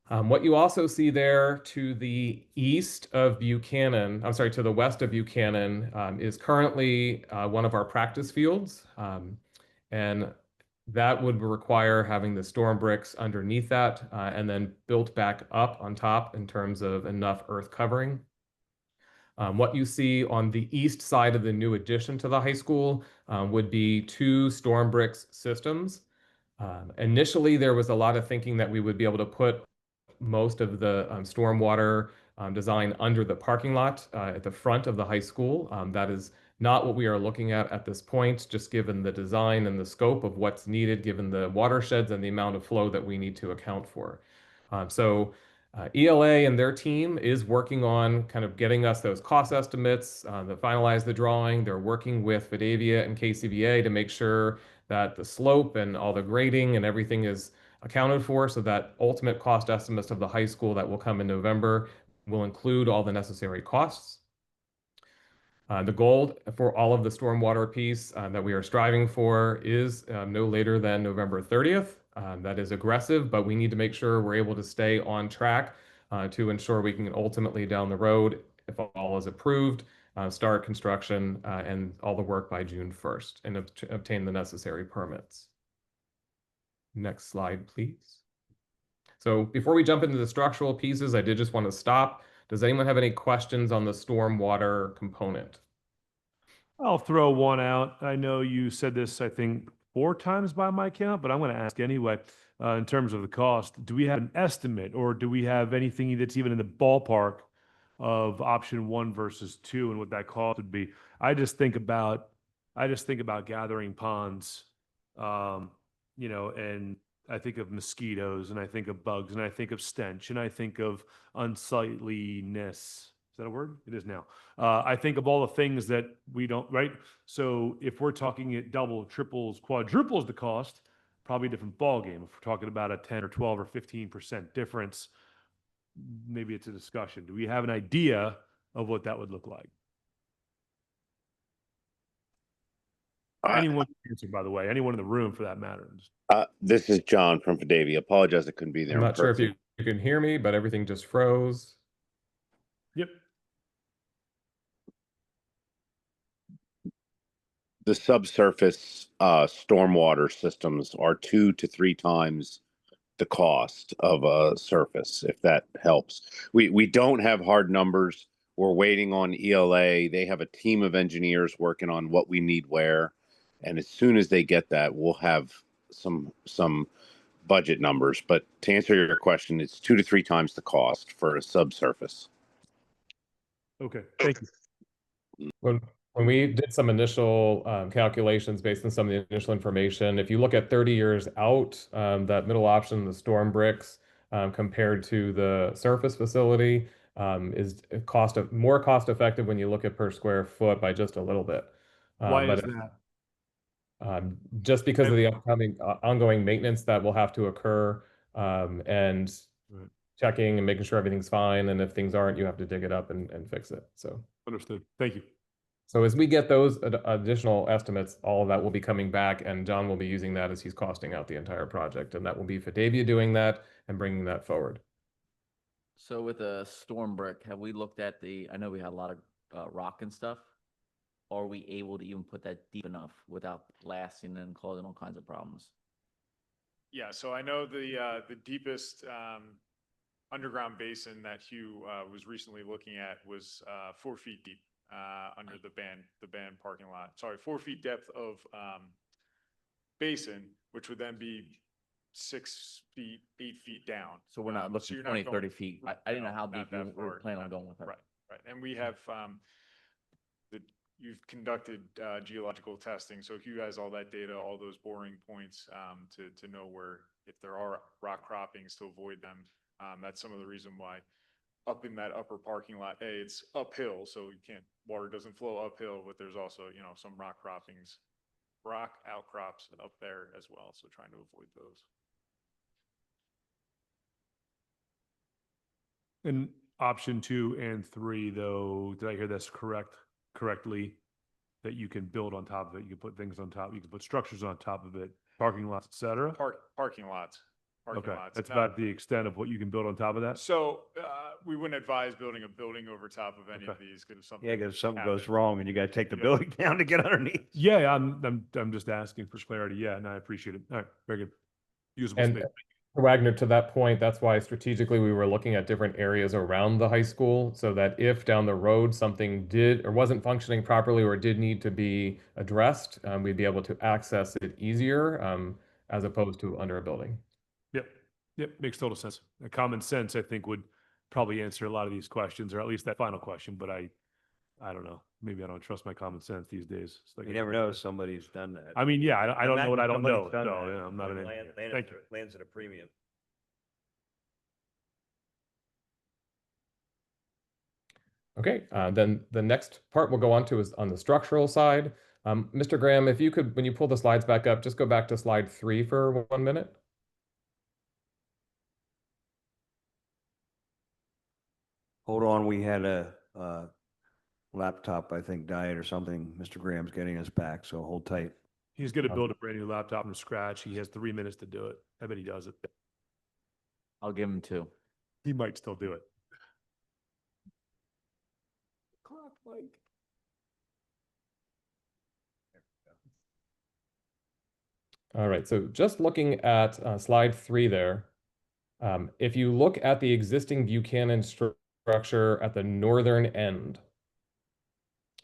What you also see there to the east of Buchanan, I'm sorry, to the west of Buchanan, is currently one of our practice fields. And that would require having the storm bricks underneath that and then built back up on top in terms of enough earth covering. What you see on the east side of the new addition to the high school would be 2 storm bricks systems. Initially, there was a lot of thinking that we would be able to put most of the stormwater design under the parking lot at the front of the high school. That is not what we are looking at this point, just given the design and the scope of what's needed, given the watersheds and the amount of flow that we need to account for. ELA and their team is working on kind of getting us those cost estimates to finalize the drawing. They're working with Vidavia and KCBA to make sure that the slope and all the grading and everything is accounted for, so that ultimate cost estimates of the high school that will come in November will include all the necessary costs. The goal for all of the stormwater piece that we are striving for is no later than November 30th. That is aggressive, but we need to make sure we're able to stay on track to ensure we can ultimately down the road, if all is approved, start construction and all the work by June 1st and obtain the necessary permits. Next slide, please. So before we jump into the structural pieces, I did just want to stop. Does anyone have any questions on the stormwater component? I'll throw one out. I know you said this, I think, 4 times by my count, but I'm going to ask anyway. In terms of the cost, do we have an estimate, or do we have anything that's even in the ballpark of option 1 versus 2 and what that cost would be? I just think about gathering ponds, and I think of mosquitoes, and I think of bugs, and I think of stench, and I think of unsightliness. Is that a word? It is now. I think of all the things that we don't, right? So if we're talking it double, triples, quadruples the cost, probably a different ballgame. If we're talking about a 10 or 12 or 15% difference, maybe it's a discussion. Do we have an idea of what that would look like? Anyone can answer, by the way, anyone in the room for that matter. This is John from Vidavia. Apologize I couldn't be there I'm in not sure if person. you can hear me, but everything just froze. Yep. The subsurface stormwater systems are 2 to 3 times the cost of a surface, if that helps. We don't have hard numbers. We're waiting on ELA. They have a team of engineers working on what we need where. And as soon as they get that, we'll have some budget numbers. But to answer your question, it's 2 to 3 times the cost for a subsurface. Okay, thank you. When we did some initial calculations based on some of the initial information, if you look at 30 years out, that middle option, the storm bricks, compared to the surface facility, is more cost effective when you look at per square foot by just a little bit. Why is that? Just because of the upcoming ongoing maintenance that will have to occur, and Right. checking and making sure everything's fine. And if things aren't, you have to dig it up and fix it. So. Understood. Thank you. So as we get those additional estimates, all of that will be coming back, and John will be using that as he's costing out the entire project, and that will be Vidavia doing that and bringing that forward. So with a storm brick, have we looked at I know we had a lot of rock and stuff. Are we able to even put that deep enough without blasting and causing all kinds of problems? Yeah, so I know the deepest underground basin that Hugh was recently looking at was 4 feet deep under the band parking lot. Sorry, 4 feet depth of basin, which would then be 6 feet, 8 feet down. So we're not looking you're 20, not 30 going- feet. I didn't know how not deep you that were far, planning on going with it. Right, right. And we have you've conducted geological testing, so Hugh has all that data, all those boring points to know where, if there are rock croppings, to avoid them. That's some of the reason why up in that upper parking lot, it's uphill, so water doesn't flow uphill, but there's also, some rock outcrops up there as well. So trying to avoid those. And option 2 and 3, though, did I hear this correctly? That you can build on top of it, you can put things on top, you can put structures on top of it, parking lots, et cetera? Parking lots. Parking Okay, lots. that's Now, about the extent of what you can build on top of that? so, we wouldn't advise building a building over top of any of Okay. these, because if something. Yeah, because something goes happens- wrong and you got to take the Yeah. building down to get underneath. Yeah, I'm just asking for clarity. Yeah, and I appreciate it. All right, very good. Usable And space. Wagner, to that point, that's why strategically we were looking at different areas around the high school so that if down the road something did or wasn't functioning properly or did need to be addressed, we'd be able to access it easier as opposed to under a building. Yep, makes total sense. Common sense, I think, would probably answer a lot of these questions, or at least that final question, but I don't know. Maybe I don't trust my common sense these days. It's like You never know, somebody's done that. I mean, yeah, I don't know what I don't know. Somebody's done So, that. yeah, I'm not an Land- engineer. land- Thank you. Lands at a premium. Okay, then the next part we'll go on to is on the structural side. Mr. Graham, if you could, when you pull the slides back up, just go back to slide 3 for 1 minute. Hold on, we had a laptop, I think, died or something. Mr. Graham's getting us back, so hold tight. He's going to build a brand new laptop from scratch. He has 3 minutes to do it. I bet he does it. I'll give him 2. He might still do it. Clock, Mike. All right, so just looking at slide 3 there, if you look at the existing Buchanan structure at the northern end,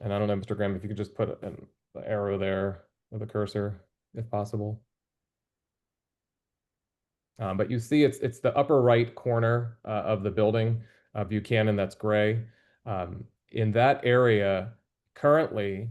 and I don't know, Mr. Graham, if you could just put an arrow there with a cursor, if possible. But you see it's the upper right corner of the building, Buchanan, that's gray. In that area, currently,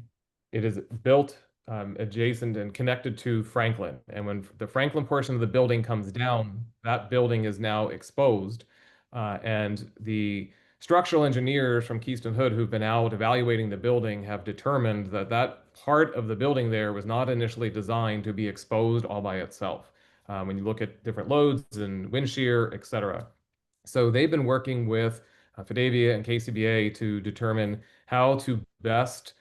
it is built adjacent and connected to Franklin. And when the Franklin portion of the building comes down, that building is now exposed. And the structural engineers from Keystone Hood who've been out evaluating the building have determined that that part of the building there was not initially designed to be exposed all by itself. When you look at different loads and wind shear, et cetera. So they've been working with Fidavia and KCBA to determine how to best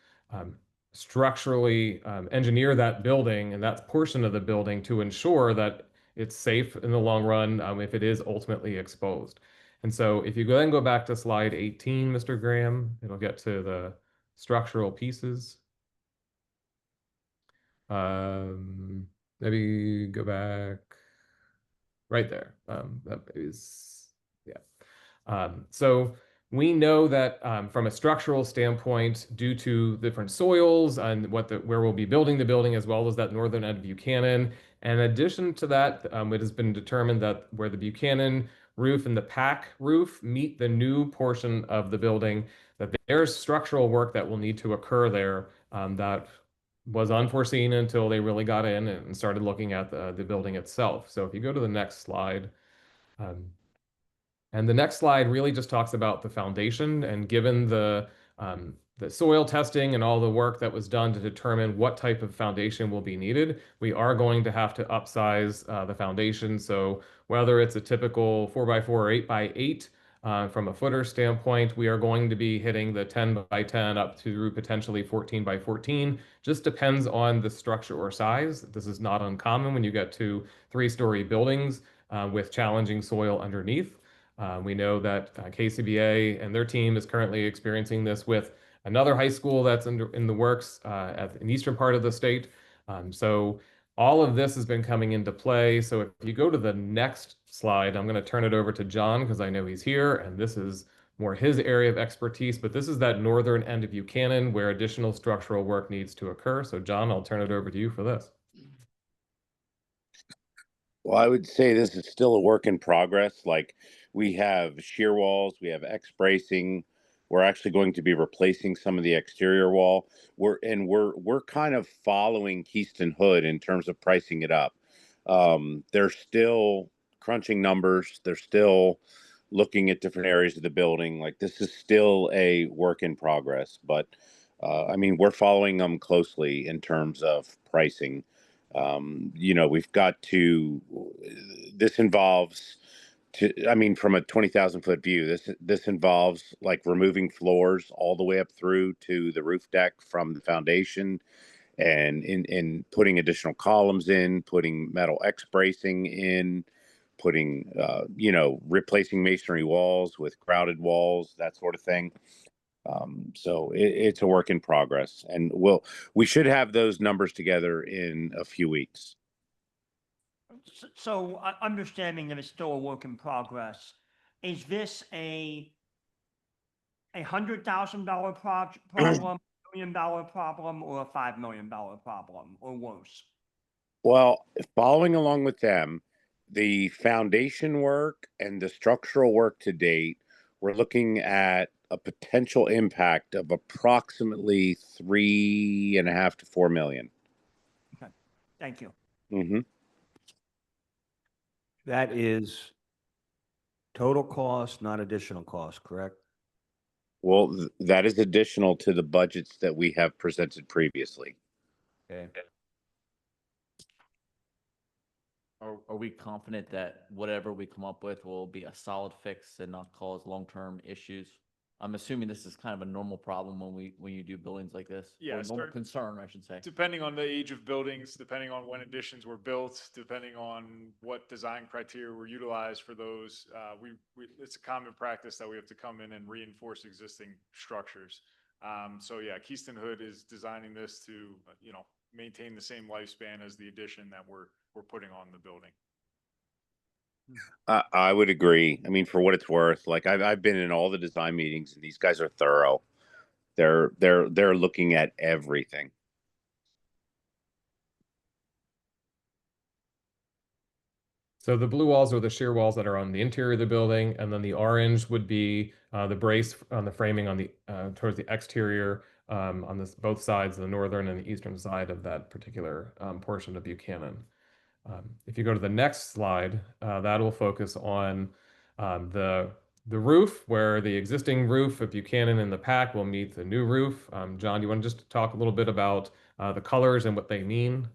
structurally engineer that building and that portion of the building to ensure that it's safe in the long run if it is ultimately exposed. And so if you then go back to slide 18, Mr. Graham, it'll get to the structural pieces. Maybe go back right there. That is, yeah. So we know that from a structural standpoint, due to different soils and where we'll be building the building, as well as that northern end of Buchanan. And in addition to that, it has been determined that where the Buchanan roof and the PAC roof meet the new portion of the building, that there's structural work that will need to occur there that was unforeseen until they really got in and started looking at the building itself. So if you go to the next slide, and the next slide really just talks about the foundation, and given the soil testing and all the work that was done to determine what type of foundation will be needed, we are going to have to upsize the foundation. So whether it's a typical 4x4 or 8x8, from a footer standpoint, we are going to be hitting the 10x10 up through potentially 14x14. Just depends on the structure or size. This is not uncommon when you get to 3-story buildings with challenging soil underneath. We know that KCBA and their team is currently experiencing this with another high school that's in the works in the eastern part of the state. So all of this has been coming into play. So if you go to the next slide, I'm going to turn it over to John because I know he's here, and this is more his area of expertise, but this is that northern end of Buchanan where additional structural work needs to occur. So John, I'll turn it over to you for this. Well, I would say this is still a work in progress. Like, we have shear walls, we have X bracing. We're actually going to be replacing some of the exterior wall. We're kind of following Keystone Hood in terms of pricing it up. They're still crunching numbers. They're still looking at different areas of the building. Like, this is still a work in progress, but I mean, we're following them closely in terms of pricing. We've got to, this involves I mean, from a 20,000 foot view, this involves like removing floors all the way up through to the roof deck from the foundation, and in putting additional columns in, putting metal X bracing in, putting replacing masonry walls with grouted walls, that sort of thing. So it's a work in progress, and we should have those numbers together in a few weeks. So, understanding that it's still a work in progress, is this a $100,000 problem, $1 million problem, or a $5 million problem, or worse? Well, following along with them, the foundation work and the structural work to date, we're looking at a potential impact of approximately 3.5 to 4 million. Okay, thank you. Mm-hmm. That is total cost, not additional cost, correct? Well, that is additional to the budgets that we have presented previously. Okay. Are we confident that whatever we come up with will be a solid fix and not cause long-term issues? I'm assuming this is kind of a normal problem when you do buildings like this. Yeah, Or normal start- concern, I should say. Depending on the age of buildings, depending on when additions were built, depending on what design criteria were utilized for those, it's a common practice that we have to come in and reinforce existing structures. So yeah, Keystone Hood is designing this to, maintain the same lifespan as the addition that we're putting on the building. I would agree. I mean, for what it's worth, like I've been in all the design meetings, and these guys are thorough. They're looking at everything. So the blue walls are the shear walls that are on the interior of the building, and then the orange would be the brace on the framing on the towards the exterior on both sides, the northern and the eastern side of that particular portion of Buchanan. If you go to the next slide, that will focus on the roof, where the existing roof of Buchanan and the PAC will meet the new roof. John, you want to just talk a little bit about the colors and what they mean?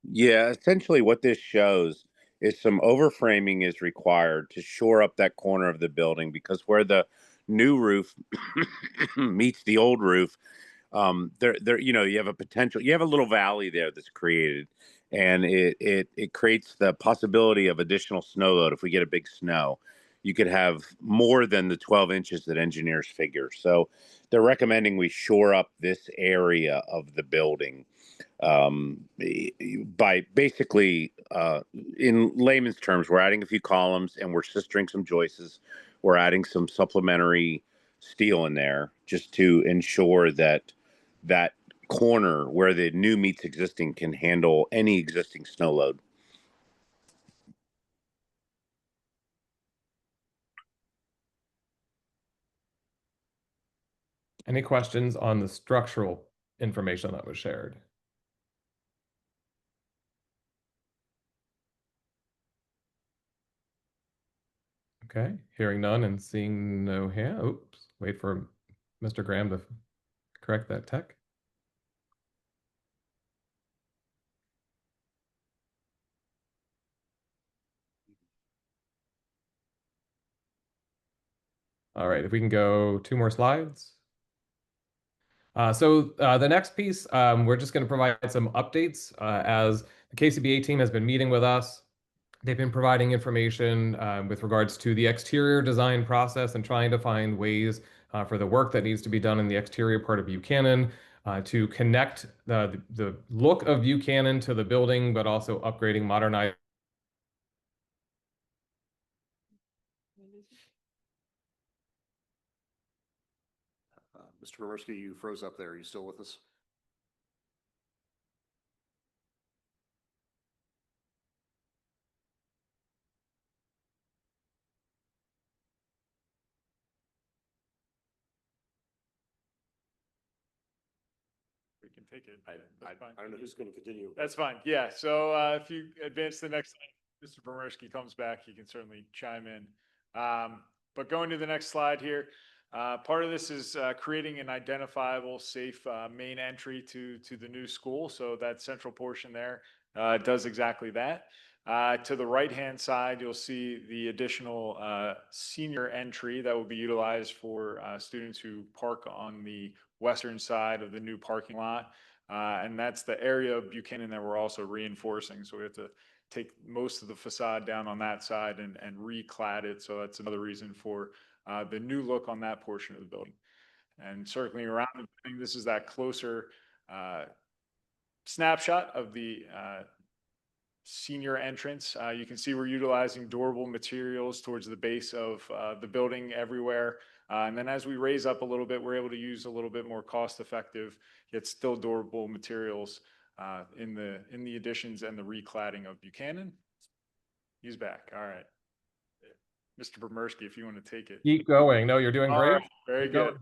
Yeah, essentially what this shows is some overframing is required to shore up that corner of the building, because where the new roof meets the old roof, you have a potential, you have a little valley there that's created, and it creates the possibility of additional snow load. If we get a big snow, you could have more than the 12 inches that engineers figure. So they're recommending we shore up this area of the building by basically, in layman's terms, we're adding a few columns and we're sistering some joists. We're adding some supplementary steel in there just to ensure that that corner where the new meets existing can handle any existing snow load. Any questions on the structural information that was shared? Okay, hearing none and seeing no hand. Oops, wait for Mr. Graham to correct that tech. All right, if we can go 2 more slides. The next piece, we're just going to provide some updates as the KCBA team has been meeting with us. They've been providing information with regards to the exterior design process and trying to find ways for the work that needs to be done in the exterior part of Buchanan to connect the look of Buchanan to the building, but also upgrading, modernizing. Mr. Pomersky, you froze up there. Are you still with us? We can take it. I don't know who's going to continue. That's fine. Yeah. So if you advance to the next slide, Mr. Pomersky comes back, he can certainly chime in. But going to the next slide here, part of this is creating an identifiable, safe main entry to the new school. So that central portion there does exactly that. To the right-hand side, you'll see the additional senior entry that will be utilized for students who park on the western side of the new parking lot. And that's the area of Buchanan that we're also reinforcing. So we have to take most of the facade down on that side and reclad it. So that's another reason for the new look on that portion of the building. And circling around the building, this is that closer snapshot of the senior entrance. You can see we're utilizing durable materials towards the base of the building everywhere. And then as we raise up a little bit, we're able to use a little bit more cost-effective, yet still durable materials in the additions and the recladding of Buchanan. He's back. All right. Mr. Bermersky, if you want to take it. Keep going. No, you're doing All great. right, very Keep going.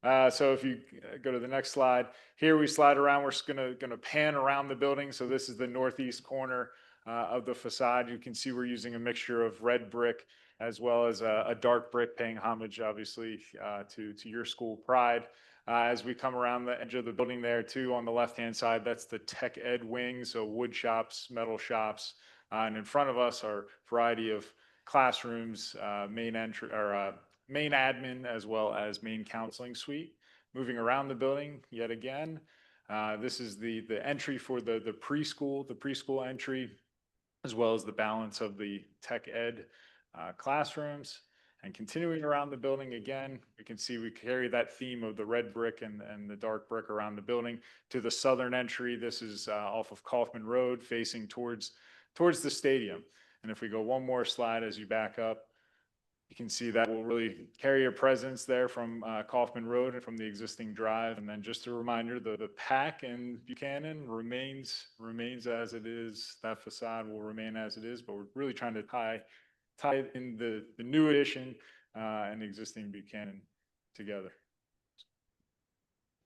good. So if you go to the next slide, here we slide around. We're just gonna pan around the building. So this is the northeast corner of the facade. You can see we're using a mixture of red brick as well as a dark brick, paying homage, obviously, to your school pride. As we come around the edge of the building there too, on the left-hand side, that's the tech ed wing. So wood shops, metal shops, and in front of us are a variety of classrooms, main entry or main admin, as well as main counseling suite. Moving around the building yet again, this is the entry for the preschool entry, as well as the balance of the tech ed classrooms. And continuing around the building again, you can see we carry that theme of the red brick and the dark brick around the building to the southern entry. This is off of Kaufman Road, facing towards the stadium. And if we go one more slide as you back up, you can see that will really carry a presence there from Kaufman Road and from the existing drive. And then just a reminder, the PAC in Buchanan remains as it is. That facade will remain as it is, but we're really trying to tie it in the new addition and the existing Buchanan together.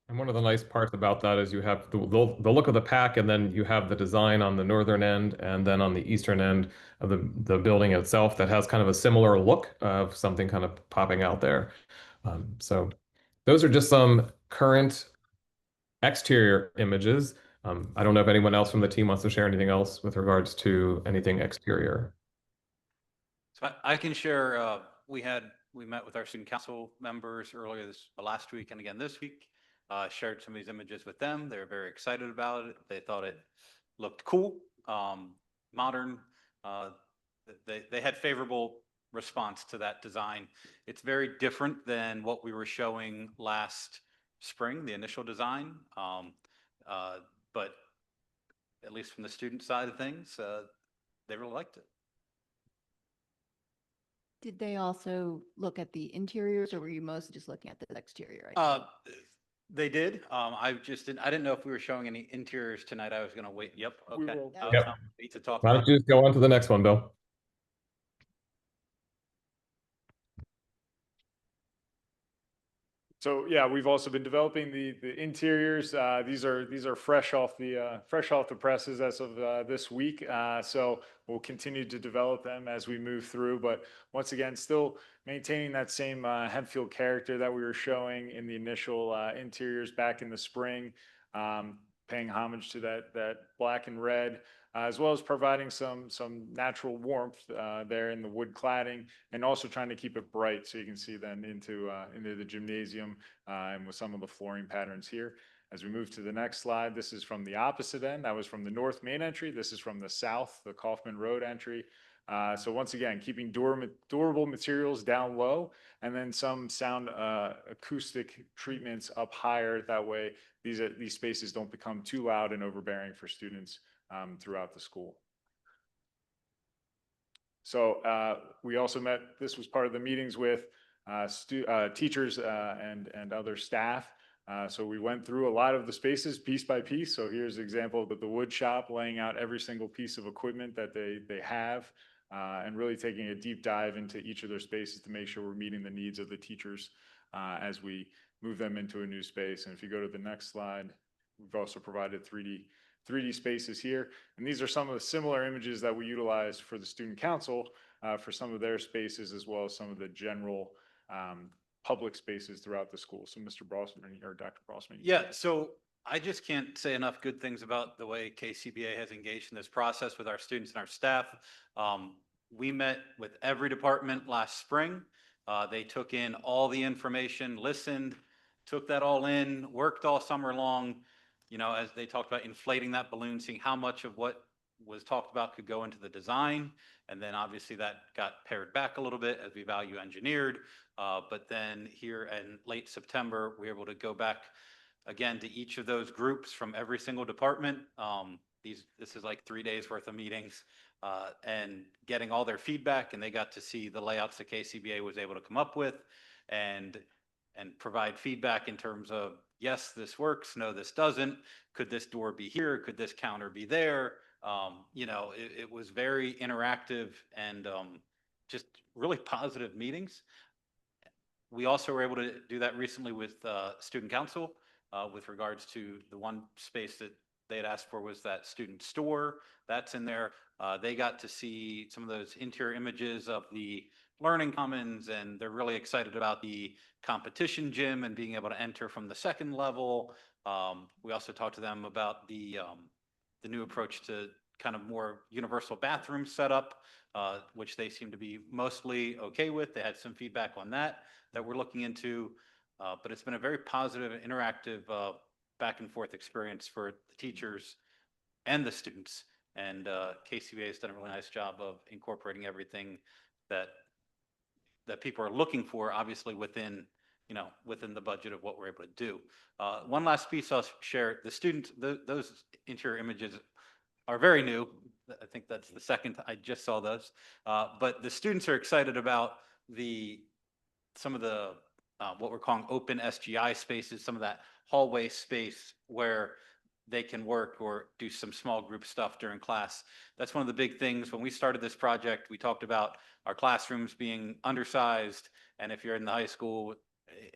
And one of the nice parts about that is you have the look of the pack, and then you have the design on the northern end, and then on the eastern end of the building itself that has kind of a similar look of something kind of popping out there. So those are just some current exterior images. I don't know if anyone else from the team wants to share anything else with regards to anything exterior. So I can share, we met with our student council members earlier last week and again this week. Shared some of these images with them. They were very excited about it. They thought it looked cool, modern. They had favorable response to that design. It's very different than what we were showing last spring, the initial design. But at least from the student side of things, they really liked it. Did they also look at the interiors, or were you mostly just looking at the exterior? They did. I didn't know if we were showing any interiors tonight. I was going to wait. Yep. Okay. Yep. Wait to talk Why about. don't you just go on to the next one, Bill? So yeah, we've also been developing the interiors. These are fresh off the presses as of this week. So we'll continue to develop them as we move through. But once again, still maintaining that same Hempfield character that we were showing in the initial interiors back in the spring, paying homage to that black and red. As well as providing some natural warmth there in the wood cladding, and also trying to keep it bright so you can see then into the gymnasium and with some of the flooring patterns here. As we move to the next slide, this is from the opposite end. That was from the north main entry. This is from the south, the Kaufman Road entry. So once again, keeping durable materials down low, and then some sound acoustic treatments up higher. That way, these spaces don't become too loud and overbearing for students throughout the school. So we also met, this was part of the meetings with teachers and other staff. So we went through a lot of the spaces piece by piece. So here's an example of the wood shop, laying out every single piece of equipment that they have, and really taking a deep dive into each of their spaces to make sure we're meeting the needs of the teachers as we move them into a new space. And if you go to the next slide, we've also provided 3D spaces here. And these are some of the similar images that we utilized for the student council for some of their spaces, as well as some of the general public spaces throughout the school. So Mr. Brosman or Dr. Brosman. Yeah, so I just can't say enough good things about the way KCBA has engaged in this process with our students and our staff. We met with every department last spring. They took in all the information, listened, took that all in, worked all summer long, you know, as they talked about inflating that balloon, seeing how much of what was talked about could go into the design. And then obviously that got pared back a little bit as we value engineered. But then here in late September, we were able to go back again to each of those groups from every single department. This is like 3 days worth of meetings and getting all their feedback, and they got to see the layouts that KCBA was able to come up with and provide feedback in terms of, yes, this works, no, this doesn't. Could this door be here? Could this counter be there? You know, it was very interactive and just really positive meetings. We also were able to do that recently with student council with regards to the one space that they had asked for was that student store. That's in there. They got to see some of those interior images of the learning commons, and they're really excited about the competition gym and being able to enter from the second level. We also talked to them about the new approach to kind of more universal bathroom setup, which they seem to be mostly okay with. They had some feedback on that we're looking into, but it's been a very positive, interactive back and forth experience for the teachers and the students. And KCBA has done a really nice job of incorporating everything that people are looking for, obviously within, you know, within the budget of what we're able to do. One last piece I'll share: the students, those interior images are very new. I think that's the second I just saw those, but the students are excited about some of the what we're calling open SGI spaces, some of that hallway space where they can work or do some small group stuff during class. That's one of the big things. When we started this project, we talked about our classrooms being undersized. And if you're in the high school,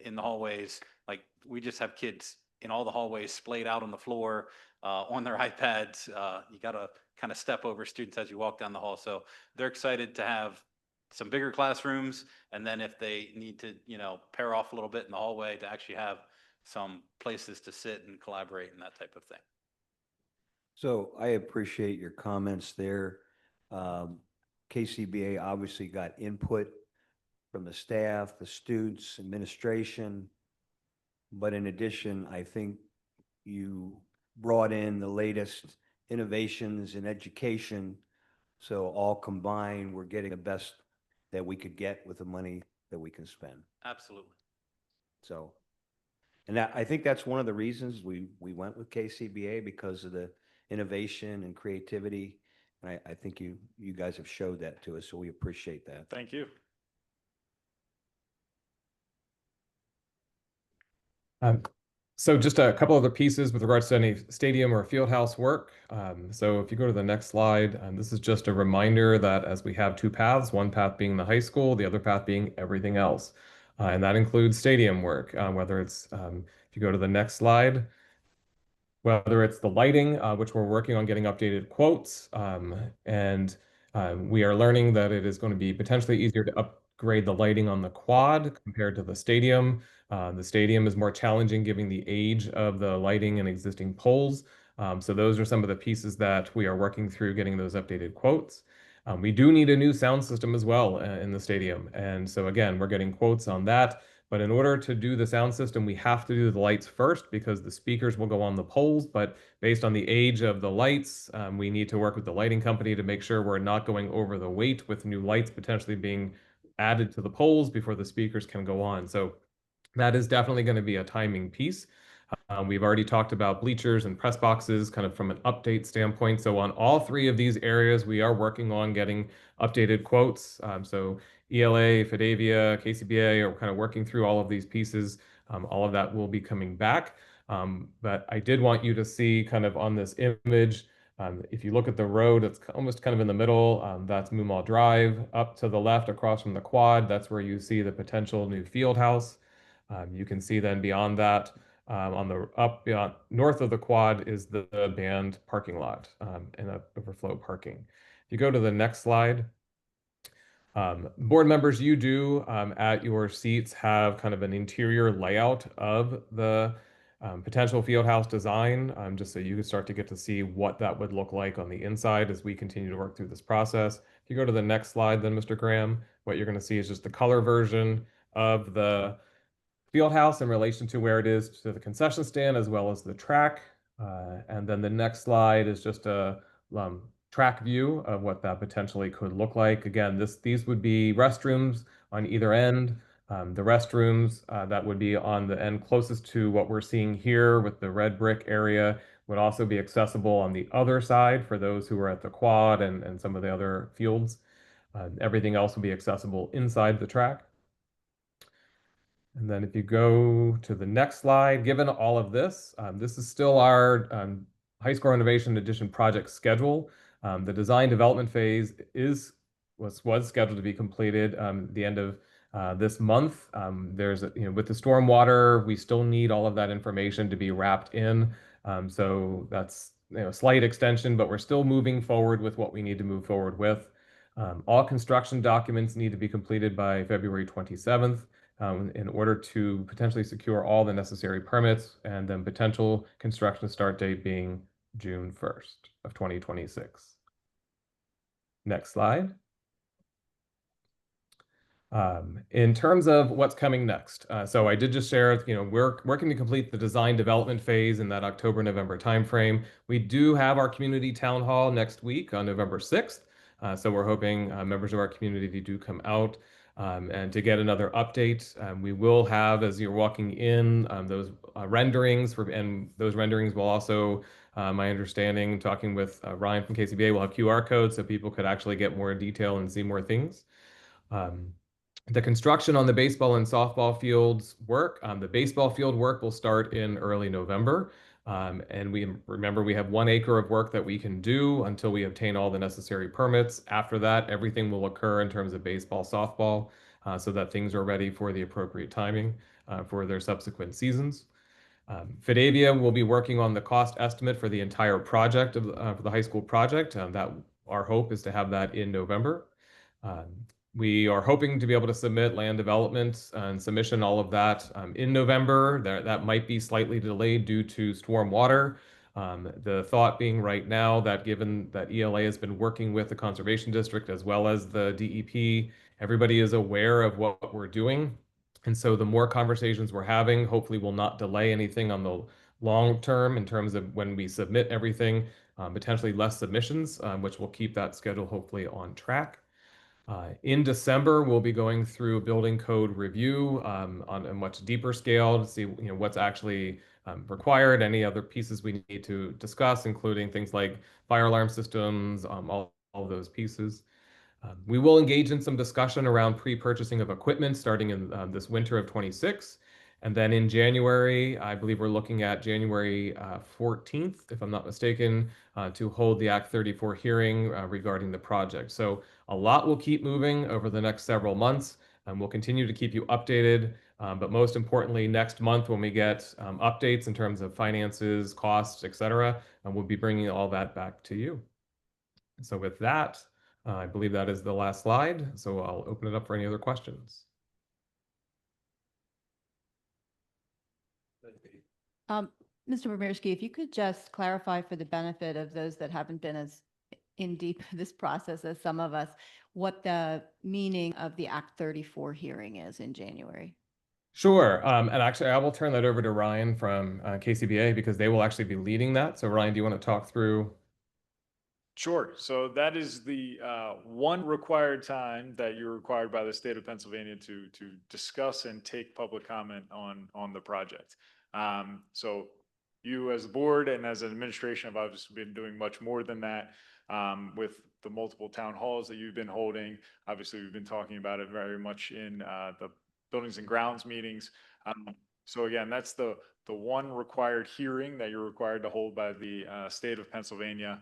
in the hallways, like we just have kids in all the hallways splayed out on the floor on their iPads. You got to kind of step over students as you walk down the hall. So they're excited to have some bigger classrooms, and then if they need to, you know, pair off a little bit in the hallway, to actually have some places to sit and collaborate and that type of thing. So I appreciate your comments there. KCBA obviously got input from the staff, the students, administration. But in addition, I think you brought in the latest innovations in education. So all combined, we're getting the best that we could get with the money that we can spend. Absolutely. So, and I think that's one of the reasons we went with KCBA, because of the innovation and creativity. And I think you guys have showed that to us, so we appreciate that. Thank you. So just a couple other pieces with regards to any stadium or field house work. So if you go to the next slide, this is just a reminder that as we have two paths, one path being the high school, the other path being everything else. And that includes stadium work, whether it's, if you go to the next slide, whether it's the lighting, which we're working on getting updated quotes, and we are learning that it is going to be potentially easier to upgrade the lighting on the quad compared to the stadium. The stadium is more challenging given the age of the lighting and existing poles. So those are some of the pieces that we are working through getting those updated quotes. We do need a new sound system as well in the stadium. And so again, we're getting quotes on that. But in order to do the sound system, we have to do the lights first because the speakers will go on the poles. But based on the age of the lights, we need to work with the lighting company to make sure we're not going over the weight with new lights potentially being added to the poles before the speakers can go on. So that is definitely going to be a timing piece. We've already talked about bleachers and press boxes kind of from an update standpoint. So on all three of these areas, we are working on getting updated quotes. So ELA, Fidavia, KCBA are kind of working through all of these pieces. All of that will be coming back. But I did want you to see kind of on this image, if you look at the road, it's almost kind of in the middle. That's Moomaw Drive. Up to the left across from the quad, that's where you see the potential new field house. You can see then beyond that, on the beyond north of the quad is the band parking lot and overflow parking. If you go to the next slide, board members, you do at your seats have kind of an interior layout of the potential field house design, just so you can start to get to see what that would look like on the inside as we continue to work through this process. If you go to the next slide, then Mr. Graham, what you're going to see is just the color version of the field house in relation to where it is to the concession stand as well as the track. And then the next slide is just a track view of what that potentially could look like. Again, these would be restrooms on either end. The restrooms that would be on the end closest to what we're seeing here with the red brick area would also be accessible on the other side for those who are at the quad and some of the other fields. Everything else will be accessible inside the track. And then if you go to the next slide, given all of this, this is still our high school renovation addition project schedule. The design development phase was scheduled to be completed the end of this month. There's with the stormwater, we still need all of that information to be wrapped in. So that's a slight extension, but we're still moving forward with what we need to move forward with. All construction documents need to be completed by February 27th. In order to potentially secure all the necessary permits, and then potential construction start date being June 1st of 2026. Next slide. In terms of what's coming next, so I did just share, we're working to complete the design development phase in that October-November timeframe. We do have our community town hall next week on November 6th. So we're hoping members of our community do come out and to get another update. We will have, as you're walking in, those renderings, and those renderings will also, my understanding, talking with Ryan from KCBA, will have QR codes so people could actually get more detail and see more things. The construction on the baseball and softball fields work. The baseball field work will start in early November. And we have 1 acre of work that we can do until we obtain all the necessary permits. After that, everything will occur in terms of baseball, softball, so that things are ready for the appropriate timing for their subsequent seasons. Fidavia will be working on the cost estimate for the entire project for the high school project. That our hope is to have that in November. We are hoping to be able to submit land development and submission, all of that in November. That might be slightly delayed due to stormwater. The thought being right now that given that ELA has been working with the Conservation District as well as the DEP, everybody is aware of what we're doing. And so the more conversations we're having, hopefully will not delay anything on the long term in terms of when we submit everything, potentially less submissions, which will keep that schedule hopefully on track. In December, we'll be going through a building code review on a much deeper scale to see what's actually required, any other pieces we need to discuss, including things like fire alarm systems, all of those pieces. We will engage in some discussion around pre-purchasing of equipment starting in this winter of 26. And then in January, I believe we're looking at January 14th, if I'm not mistaken, to hold the Act 34 hearing regarding the project. So a lot will keep moving over the next several months, and we'll continue to keep you updated. But most importantly, next month when we get updates in terms of finances, costs, etc., we'll be bringing all that back to you. So with that, I believe that is the last slide. So I'll open it up for any other questions. Mr. Bomirski, if you could just clarify for the benefit of those that haven't been as in deep this process as some of us, what the meaning of the Act 34 hearing is in January. Sure. And actually, I will turn that over to Ryan from KCBA because they will actually be leading that. So Ryan, do you want to talk through? Sure. So that is the one required time that you're required by the state of Pennsylvania to discuss and take public comment on the project. So you as the board and as an administration have obviously been doing much more than that with the multiple town halls that you've been holding. Obviously, we've been talking about it very much in the buildings and grounds meetings. So again, that's the one required hearing that you're required to hold by the state of Pennsylvania.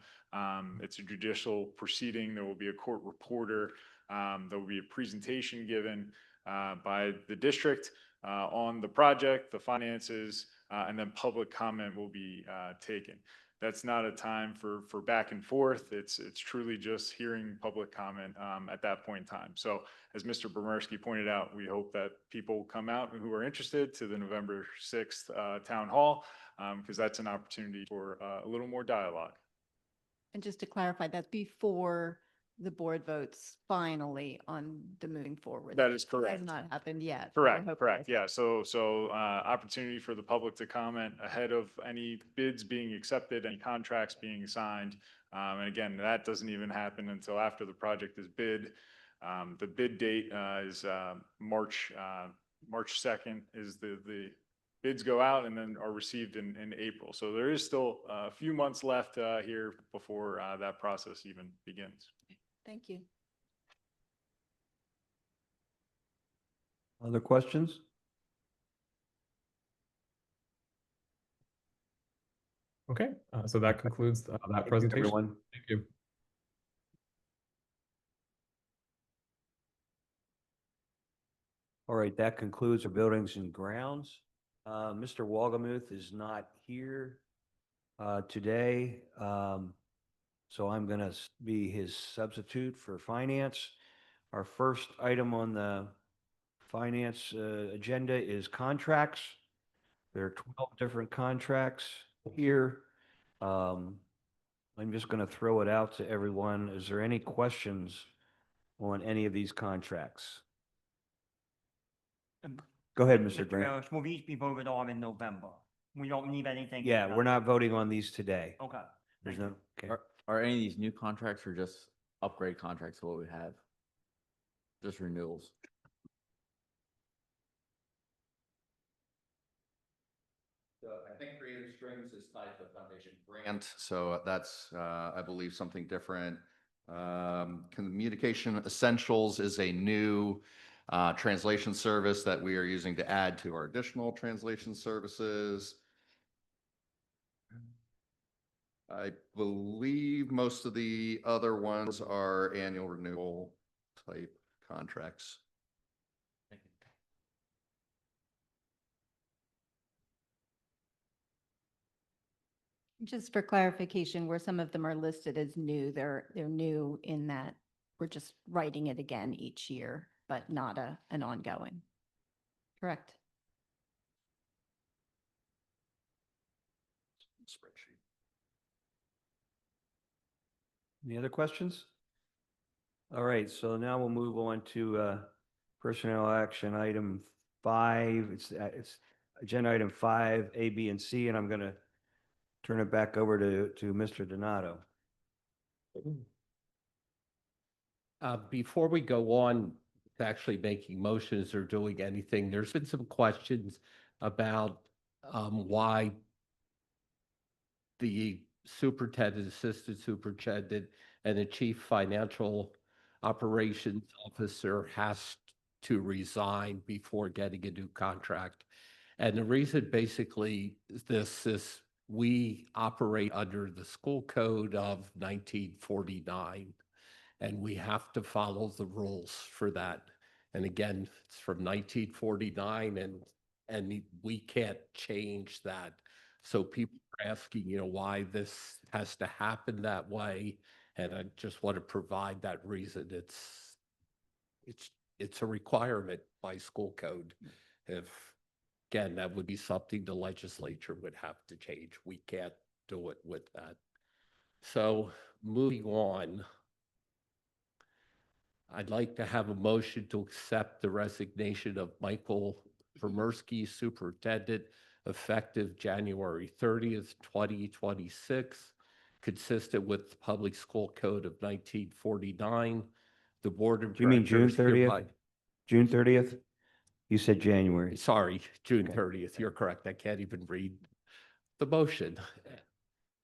It's a judicial proceeding. There will be a court reporter. There will be a presentation given by the district on the project, the finances, and then public comment will be taken. That's not a time for back and forth. It's truly just hearing public comment at that point in time. So as Mr. Bomerski pointed out, we hope that people come out who are interested to the November 6th town hall, because that's an opportunity for a little more dialogue. And just to clarify, that's before the board votes finally on the moving forward. That is Has correct. not happened yet. but we're Correct, hoping correct. it- Yeah, so opportunity for the public to comment ahead of any bids being accepted, any contracts being signed. And again, that doesn't even happen until after the project is bid. The bid date is March 2nd is the bids go out and then are received in April. So there is still a few months left here before that process even begins. Thank you. Other questions? Okay, so that concludes that Thank you, presentation. everyone. Thank you. All right, that concludes our buildings and grounds. Mr. Wohlgemuth is not here today, so I'm going to be his substitute for finance. Our first item on the finance agenda is contracts. There are 12 different contracts here. I'm just going to throw it out to everyone. Is there any questions on any of these contracts? Go ahead, Mr. Grant. Ellis, will these be voted on in November? We don't need anything. Yeah, we're not voting on these today. Okay. There's thank no, you. okay. Are any of these new contracts or just upgrade contracts to what we have? Just renewals? So I think Creative Strings is tied to a foundation grant, so that's, I believe, something different. Communication Essentials is a new translation service that we are using to add to our additional translation services. I believe most of the other ones are annual renewal type contracts. Just for clarification, where some of them are listed as new, they're new in that we're just writing it again each year, but not an ongoing. Correct. Spreadsheet. Any other questions? All right, so now we'll move on to personnel action item 5. It's agenda item 5, A, B, and C, and I'm going to turn it back over to Mr. Donato. Before we go on to actually making motions or doing anything, there's been some questions about why the superintendent, assistant superintendent, and the chief financial operations officer has to resign before getting a new contract. And the reason basically this is we operate under the school code of 1949, and we have to follow the rules for that. And again, it's from 1949, and we can't change that. So people are asking, why this has to happen that way, and I just want to provide that reason. It's a requirement by school code. If Again, that would be something the legislature would have to change. We can't do it with that. So moving on, I'd like to have a motion to accept the resignation of Michael Vermersky, superintendent, effective January 30th, 2026, consistent with the Public School Code of 1949. The Board of You mean June Directors hereby- 30th? June 30th? You said January. Sorry, June Okay. 30th. You're correct. I can't even read the motion.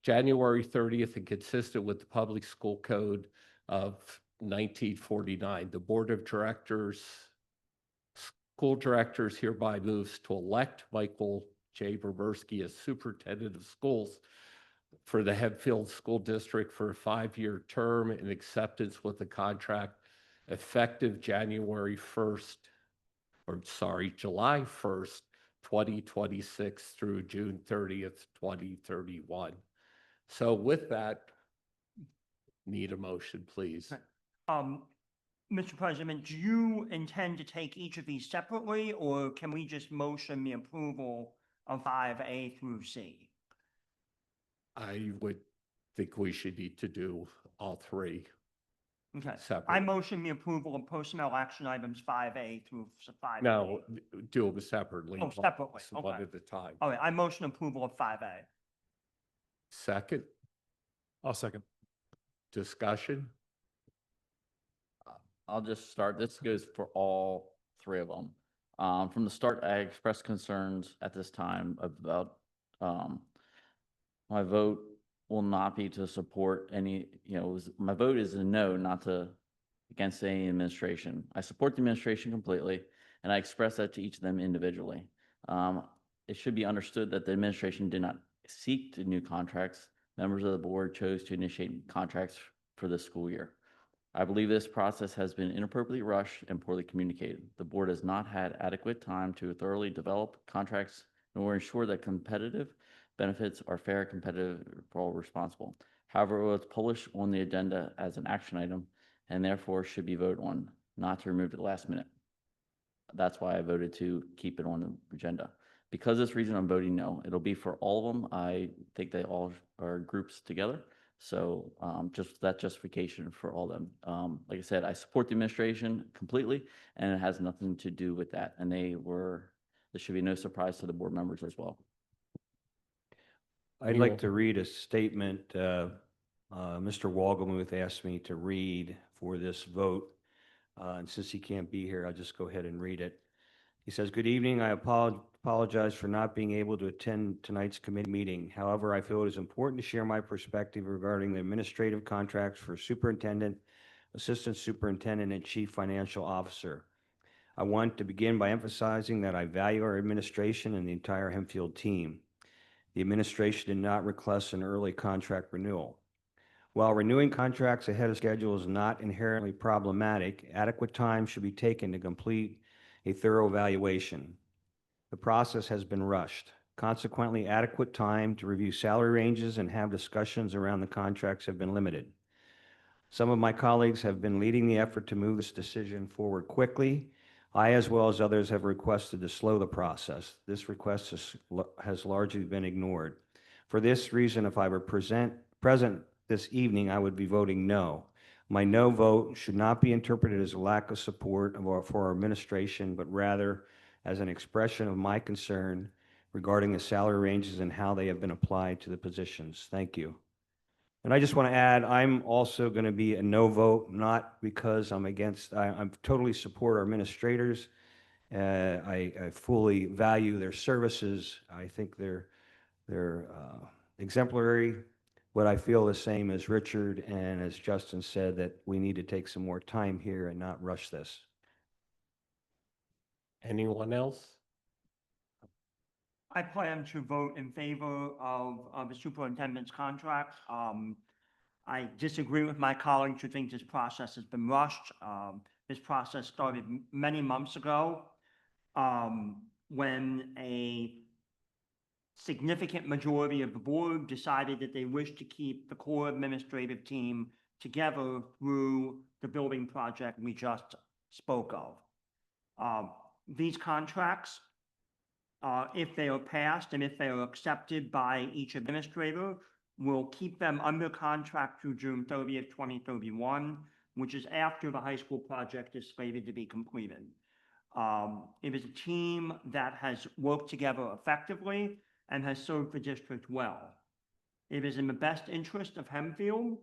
January 30th and consistent with the Public School Code of 1949. The Board of Directors, School Directors hereby moves to elect Michael J. Vermersky as Superintendent of Schools for the Hempfield School District for a 5-year term in acceptance with the contract effective July 1st, 2026 through June 30th, 2031. So with that, need a motion, please. Mr. President, do you intend to take each of these separately, or can we just motion the approval of 5A through C? I would think we should need to do all three Okay. I separate. motion the approval of personnel action items 5A through 5A. No, do them separately. Oh, separately, One okay. at a time. All right, I motion approval of 5A. Second, I'll second. discussion. I'll just start. This goes for all three of them. From the start, I expressed concerns at this time about, my vote will not be to support any, my vote is a no, not to, against any administration. I support the administration completely, and I express that to each of them individually. It should be understood that the administration did not seek the new contracts. Members of the board chose to initiate contracts for this school year. I believe this process has been inappropriately rushed and poorly communicated. The board has not had adequate time to thoroughly develop contracts nor ensure that competitive benefits are fair, competitive, for all responsible. However, it was published on the agenda as an action item and therefore should be voted on, not to remove it at the last minute. That's why I voted to keep it on the agenda. Because of this reason, I'm voting no. It'll be for all of them. I think they all are groups together. So just that justification for all of them. Like I said, I support the administration completely, and it has nothing to do with that. And there should be no surprise to the board members as well. I'd like to read a statement Mr. Wogelmuth asked me to read for this vote. And since he can't be here, I'll just go ahead and read it. He says, "Good evening. I apologize for not being able to attend tonight's committee meeting. However, I feel it is important to share my perspective regarding the administrative contracts for superintendent, assistant superintendent, and chief financial officer. I want to begin by emphasizing that I value our administration and the entire Hempfield team. The administration did not request an early contract renewal. While renewing contracts ahead of schedule is not inherently problematic, adequate time should be taken to complete a thorough evaluation. The process has been rushed. Consequently, adequate time to review salary ranges and have discussions around the contracts have been limited. Some of my colleagues have been leading the effort to move this decision forward quickly. I, as well as others, have requested to slow the process. This request has largely been ignored. For this reason, if I were present this evening, I would be voting no. My no vote should not be interpreted as a lack of support for our administration, but rather as an expression of my concern regarding the salary ranges and how they have been applied to the positions. Thank you." And I just want to add, I'm also going to be a no vote, not because I'm against, I totally support our administrators. I fully value their services. I think they're exemplary. But I feel the same as Richard and as Justin said, that we need to take some more time here and not rush this. Anyone else? I plan to vote in favor of the superintendent's contract. I disagree with my colleagues who think this process has been rushed. This process started many months ago when a significant majority of the board decided that they wished to keep the core administrative team together through the building project we just spoke of. These contracts, if they are passed and if they are accepted by each administrator, will keep them under contract through June 30th, 2031, which is after the high school project is slated to be completed. It is a team that has worked together effectively and has served the district well. It is in the best interest of Hempfield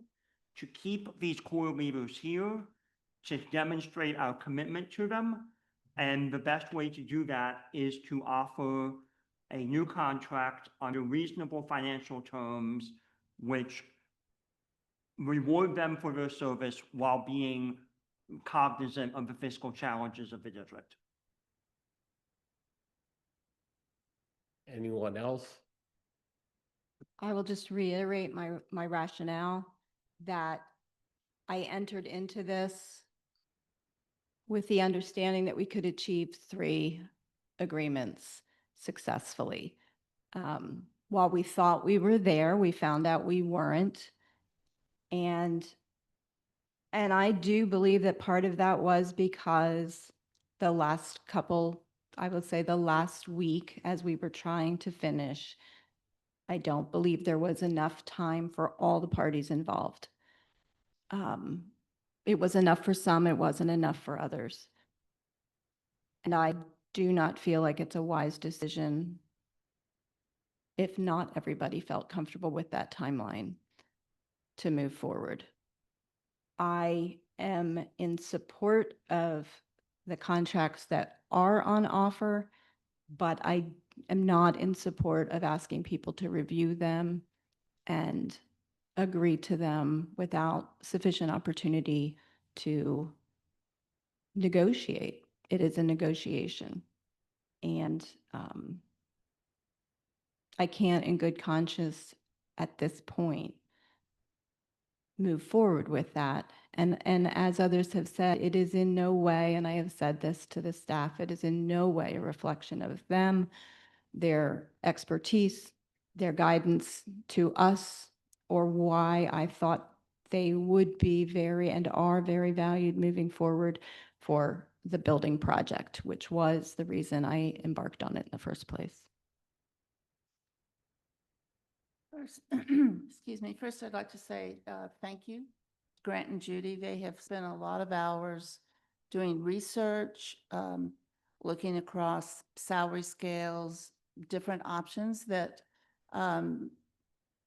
to keep these core leaders here, to demonstrate our commitment to them, and the best way to do that is to offer a new contract under reasonable financial terms, which reward them for their service while being cognizant of the fiscal challenges of the district. Anyone else? I will just reiterate my rationale that I entered into this with the understanding that we could achieve 3 agreements successfully. while we thought we were there, we found out we weren't. And I do believe that part of that was because the last couple, I would say the last week, as we were trying to finish, I don't believe there was enough time for all the parties involved. It was enough for some, it wasn't enough for others. And I do not feel like it's a wise decision if not everybody felt comfortable with that timeline to move forward. I am in support of the contracts that are on offer, but I am not in support of asking people to review them and agree to them without sufficient opportunity to negotiate. It is a negotiation. And I can't in good conscience at this point move forward with that. And as others have said, it is in no way, and I have said this to the staff, it is in no way a reflection of them, their expertise, their guidance to us, or why I thought they would be very and are very valued moving forward for the building project, which was the reason I embarked on it in the first place. First, excuse me, first I'd like to say thank you, Grant and Judy. They have spent a lot of hours doing research, looking across salary scales, different options that are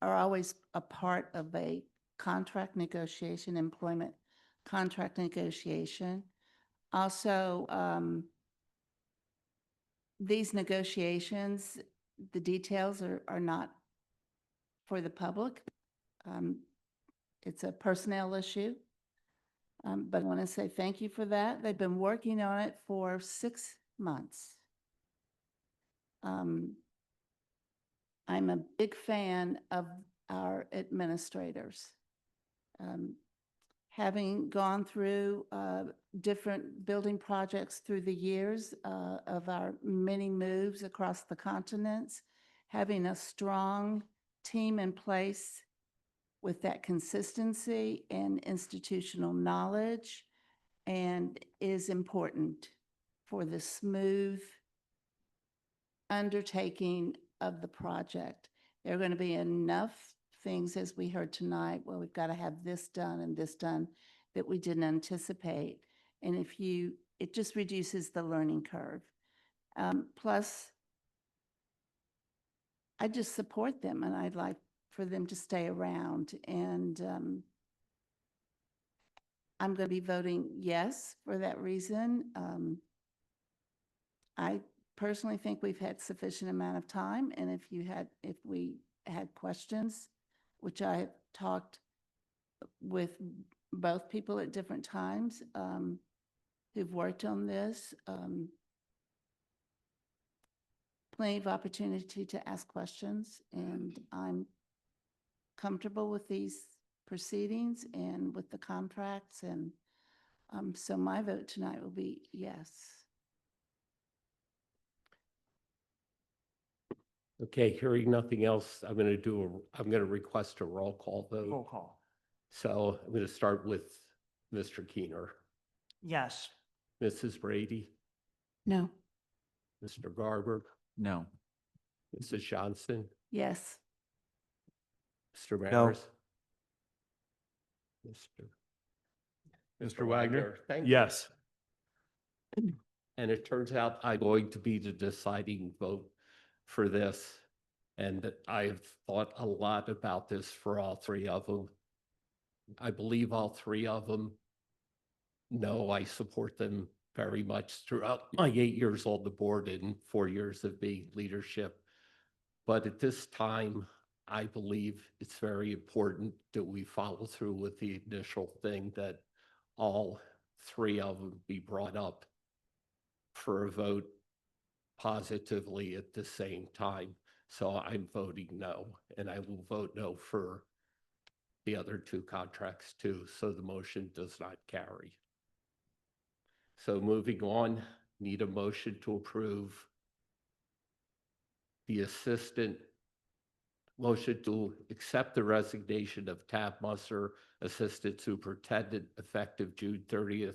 always a part of a contract negotiation, employment contract negotiation. Also, these negotiations, the details are not for the public. It's a personnel issue. But I want to say thank you for that. They've been working on it for 6 months. I'm a big fan of our administrators. Having gone through different building projects through the years of our many moves across the continents, having a strong team in place with that consistency and institutional knowledge and is important for the smooth undertaking of the project. There are going to be enough things, as we heard tonight, well, we've got to have this done and this done that we didn't anticipate. And it just reduces the learning curve. Plus, I just support them and I'd like for them to stay around. And I'm going to be voting yes for that reason. I personally think we've had sufficient amount of time. And if we had questions, which I have talked with both people at different times who've worked on this, plenty of opportunity to ask questions, and I'm comfortable with these proceedings and with the contracts, and so my vote tonight will be yes. Okay, hearing nothing else, I'm going to request a roll call vote. Roll call. So I'm going to start with Mr. Keener, Yes. Mrs. Brady, No. Mr. Garber, No. Mrs. Johnson, Yes. Mr. No. Maris. Mr. Wagner? Thank you. Yes. And it turns out I'm going to be the deciding vote for this. And I've thought a lot about this for all three of them. I believe all three of them know I support them very much throughout my 8 years on the board and 4 years of being leadership. But at this time, I believe it's very important that we follow through with the initial thing, that all three of them be brought up for a vote positively at the same time. So I'm voting no, and I will vote no for the other two contracts too, so the motion does not carry. So moving on, need a motion to approve the assistant Motion to accept the resignation of Tab Musser, Assistant Superintendent, effective June 30th,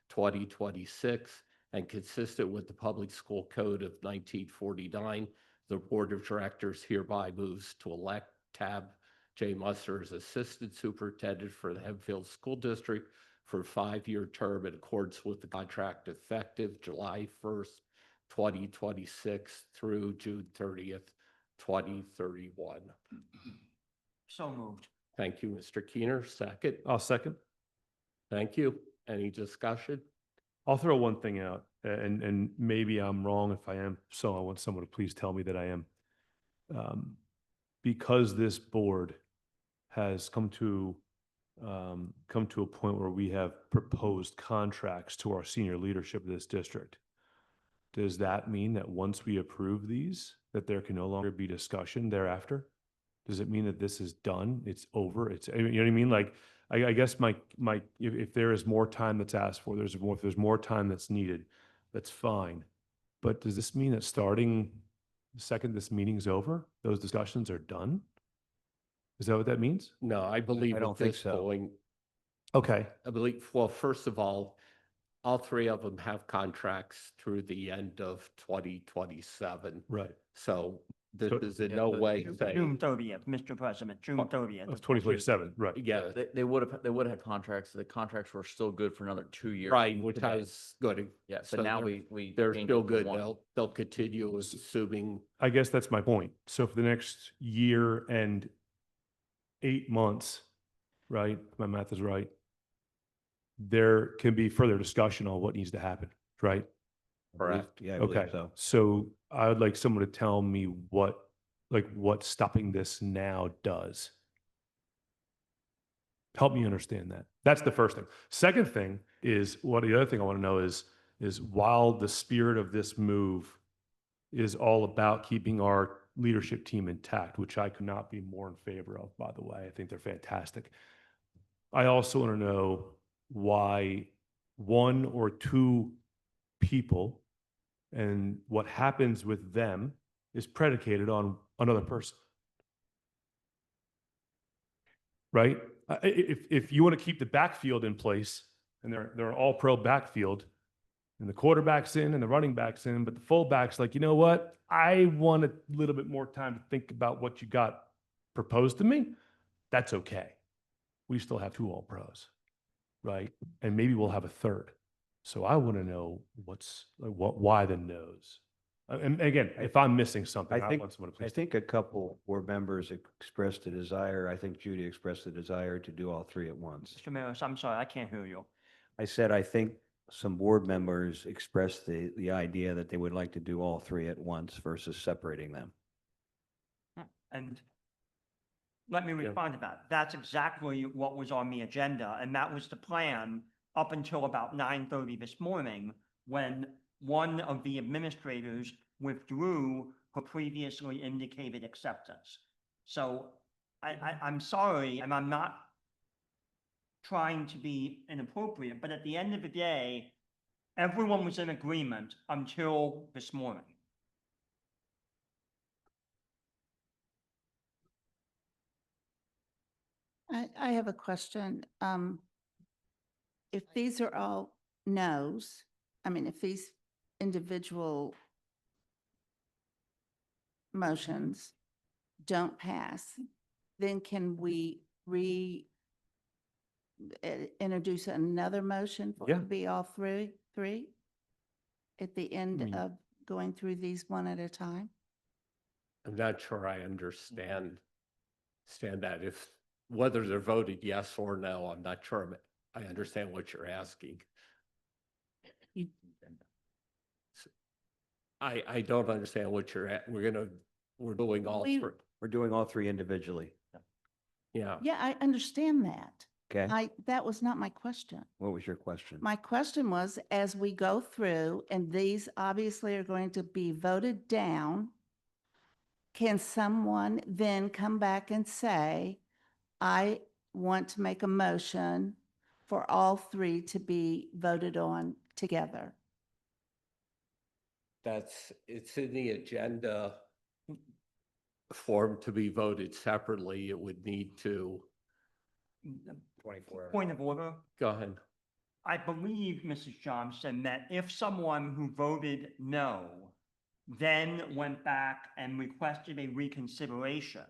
2026, and consistent with the Public School Code of 1949. The Board of Directors hereby moves to elect Tab J. Musser as Assistant Superintendent for the Hempfield School District for a 5-year term in accordance with the contract effective July 1st, 2026 through June 30th, 2031. So moved. Thank you, Mr. Keener. Second. I'll second. Thank you. Any discussion? I'll throw one thing out, and maybe I'm wrong. If I am, so I want someone to please tell me that I am. Because this board has come to a point where we have proposed contracts to our senior leadership of this district. Does that mean that once we approve these, that there can no longer be discussion thereafter? Does it mean that this is done? It's over? It's, you know what I mean? Like, I guess if there is more time that's asked for, if there's more time that's needed, that's fine. But does this mean that starting the second this meeting's over, those discussions are done? Is that what that means? No, I believe I at don't think this so. point, Okay. I believe, well, first of all three of them have contracts through the end of 2027. Right. So this So- is in no way June saying, 30th, Mr. President, June 30th. Of 2027, right. yeah, They would have had contracts. The contracts were still good for another 2 years. right, which I today. was good. Yeah, So but now they're- we. They're changed still it to good. one. They'll continue, assuming, I guess that's my point. So for the next year and 8 months, right? If my math is right. There can be further discussion on what needs to happen, right? correct. Yeah, I believe Okay, so. so I would like someone to tell me what stopping this now does. Help me understand that. That's the first thing. Second thing is, the other thing I want to know is while the spirit of this move is all about keeping our leadership team intact, which I could not be more in favor of, by the way. I think they're fantastic. I also want to know why 1 or 2 people and what happens with them is predicated on another person. Right? If you want to keep the backfield in place, and they're an all-pro backfield, and the quarterback's in and the running back's in, but the fullback's like, you know what? I want a little bit more time to think about what you got proposed to me. That's okay. We still have 2 all-pros, right? And maybe we'll have a third. So I want to know why the no's. And again, if I'm missing something, I want someone to I please. think a couple board members expressed a desire, I think Judy expressed a desire to do all 3 at once. Mr. Mayor, I'm sorry, I can't hear you. I said, I think some board members expressed the idea that they would like to do all 3 at once versus separating them. And let me respond to that. That's exactly what was on the agenda, and that was the plan up until about 9:30 this morning, when one of the administrators withdrew her previously indicated acceptance. So I'm sorry, and I'm not trying to be inappropriate, but at the end of the day, everyone was in agreement until this morning. I have a question. If these are all no's, if these individual motions don't pass, then can we introduce another motion for it Yeah. to be all three at the end mean- of going through these one at a time? I'm not sure I understand that. Whether they're voted yes or no, I'm not sure I understand what you're asking. You- I don't understand what you're at. We're doing all We- 3. We're doing all 3 individually. Yeah. Yeah, I understand that. Okay? That was not my question. What was your question? My question was, as we go through, and these obviously are going to be voted down, can someone then come back and say, I want to make a motion for all 3 to be voted on together? It's in the agenda. for 'em to be voted separately, it would need to, 24 hours. Point of order. go ahead. I believe, Mrs. Johnson, that if someone who voted no then went back and requested a reconsideration,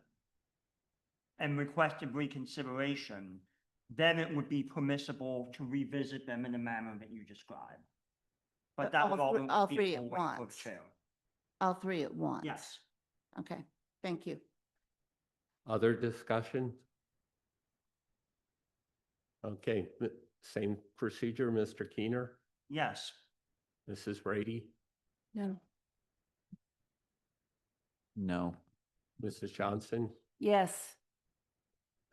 then it would be permissible to revisit them in the manner that you described. But that would All be three a at wait for the once. chair. All three at once? Yes. Okay, thank you. Other discussion? Okay, same procedure, Mr. Keener, Yes. Mrs. Brady, No. No. Mrs. Johnson, Yes.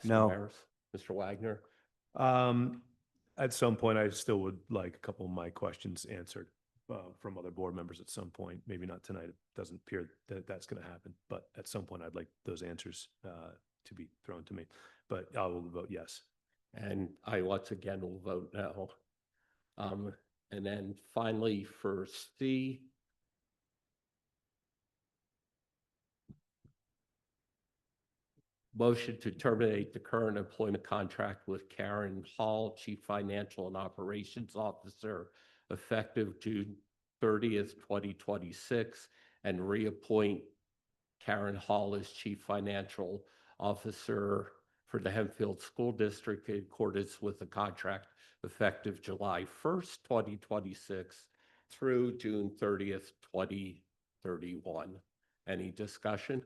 Mr. No. Maris, Mr. Wagner. At some point, I still would like a couple of my questions answered from other board members at some point. Maybe not tonight. It doesn't appear that that's going to happen, but at some point, I'd like those answers to be thrown to me. But I will vote yes. And I once again will vote no. And then finally for C, motion to terminate the current employment contract with Karen Hall, Chief Financial and Operations Officer, effective June 30th, 2026, and reappoint Karen Hall as Chief Financial Officer for the Hempfield School District in accordance with the contract effective July 1st, 2026 through June 30th, 2031. Any discussion?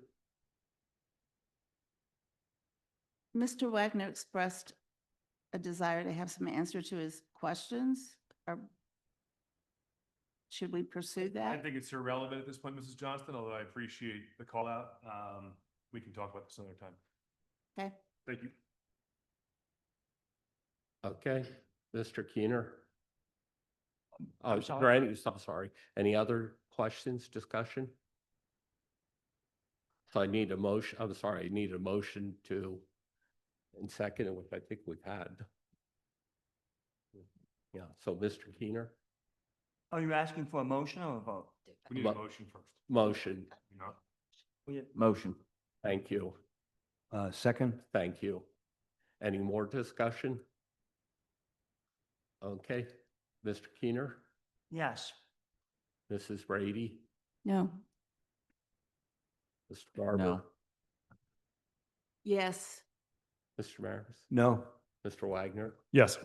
Mr. Wagner expressed a desire to have some answer to his questions. Should we pursue I that? think it's irrelevant at this point, Mrs. Johnston, although I appreciate the call out. We can talk about this another time. Okay. Thank you. Okay, Mr. Keener. I'm Is sorry. there any, I'm sorry, any other questions, discussion? So I need a motion, I'm sorry, I need a motion to, and second, which I think we've had. Yeah, so Mr. Keener, Are you asking for a motion or a vote? We need a motion first. motion, You know? Motion. thank you, Second? thank you. Any more discussion? Okay, Mr. Keener, Yes. Mrs. Brady, No. Mr. Barber, No. Yes. Mr. Maris, No. Mr. Wagner. Yes.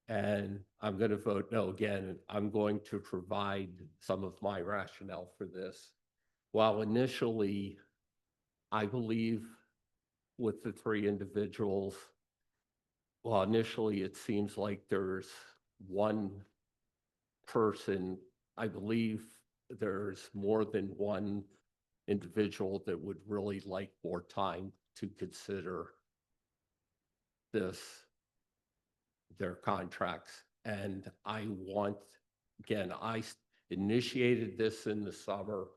And I'm going to vote no again. I'm going to provide some of my rationale for this. While initially, I believe with the three individuals, well, initially it seems like there's one person, I believe there's more than one individual that would really like more time to consider their contracts. And I want, again, I initiated this in the summer,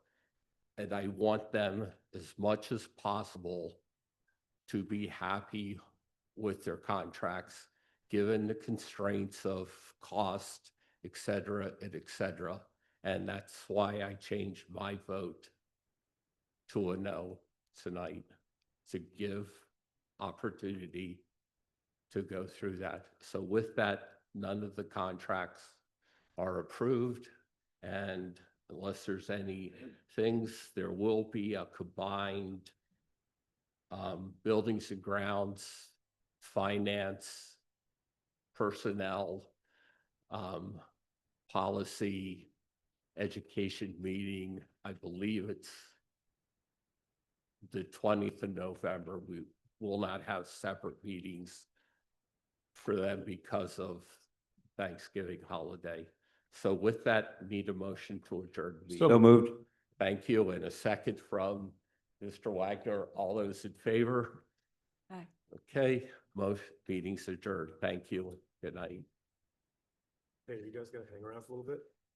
and I want them as much as possible to be happy with their contracts, given the constraints of cost, et cetera, and et cetera. And that's why I changed my vote to a no tonight, to give opportunity to go through that. So with that, none of the contracts are approved. And unless there's any things, there will be a combined buildings and grounds, finance, personnel, policy, education meeting. I believe it's the 20th of November. We will not have separate meetings for them because of Thanksgiving holiday. So with that, need a motion to adjourn the meeting. So moved. Thank you. And a second from Mr. Wagner. All those in favor? Aye. Okay, most meetings adjourned. Thank you. Good night. Hey, you guys gonna hang around for a little bit?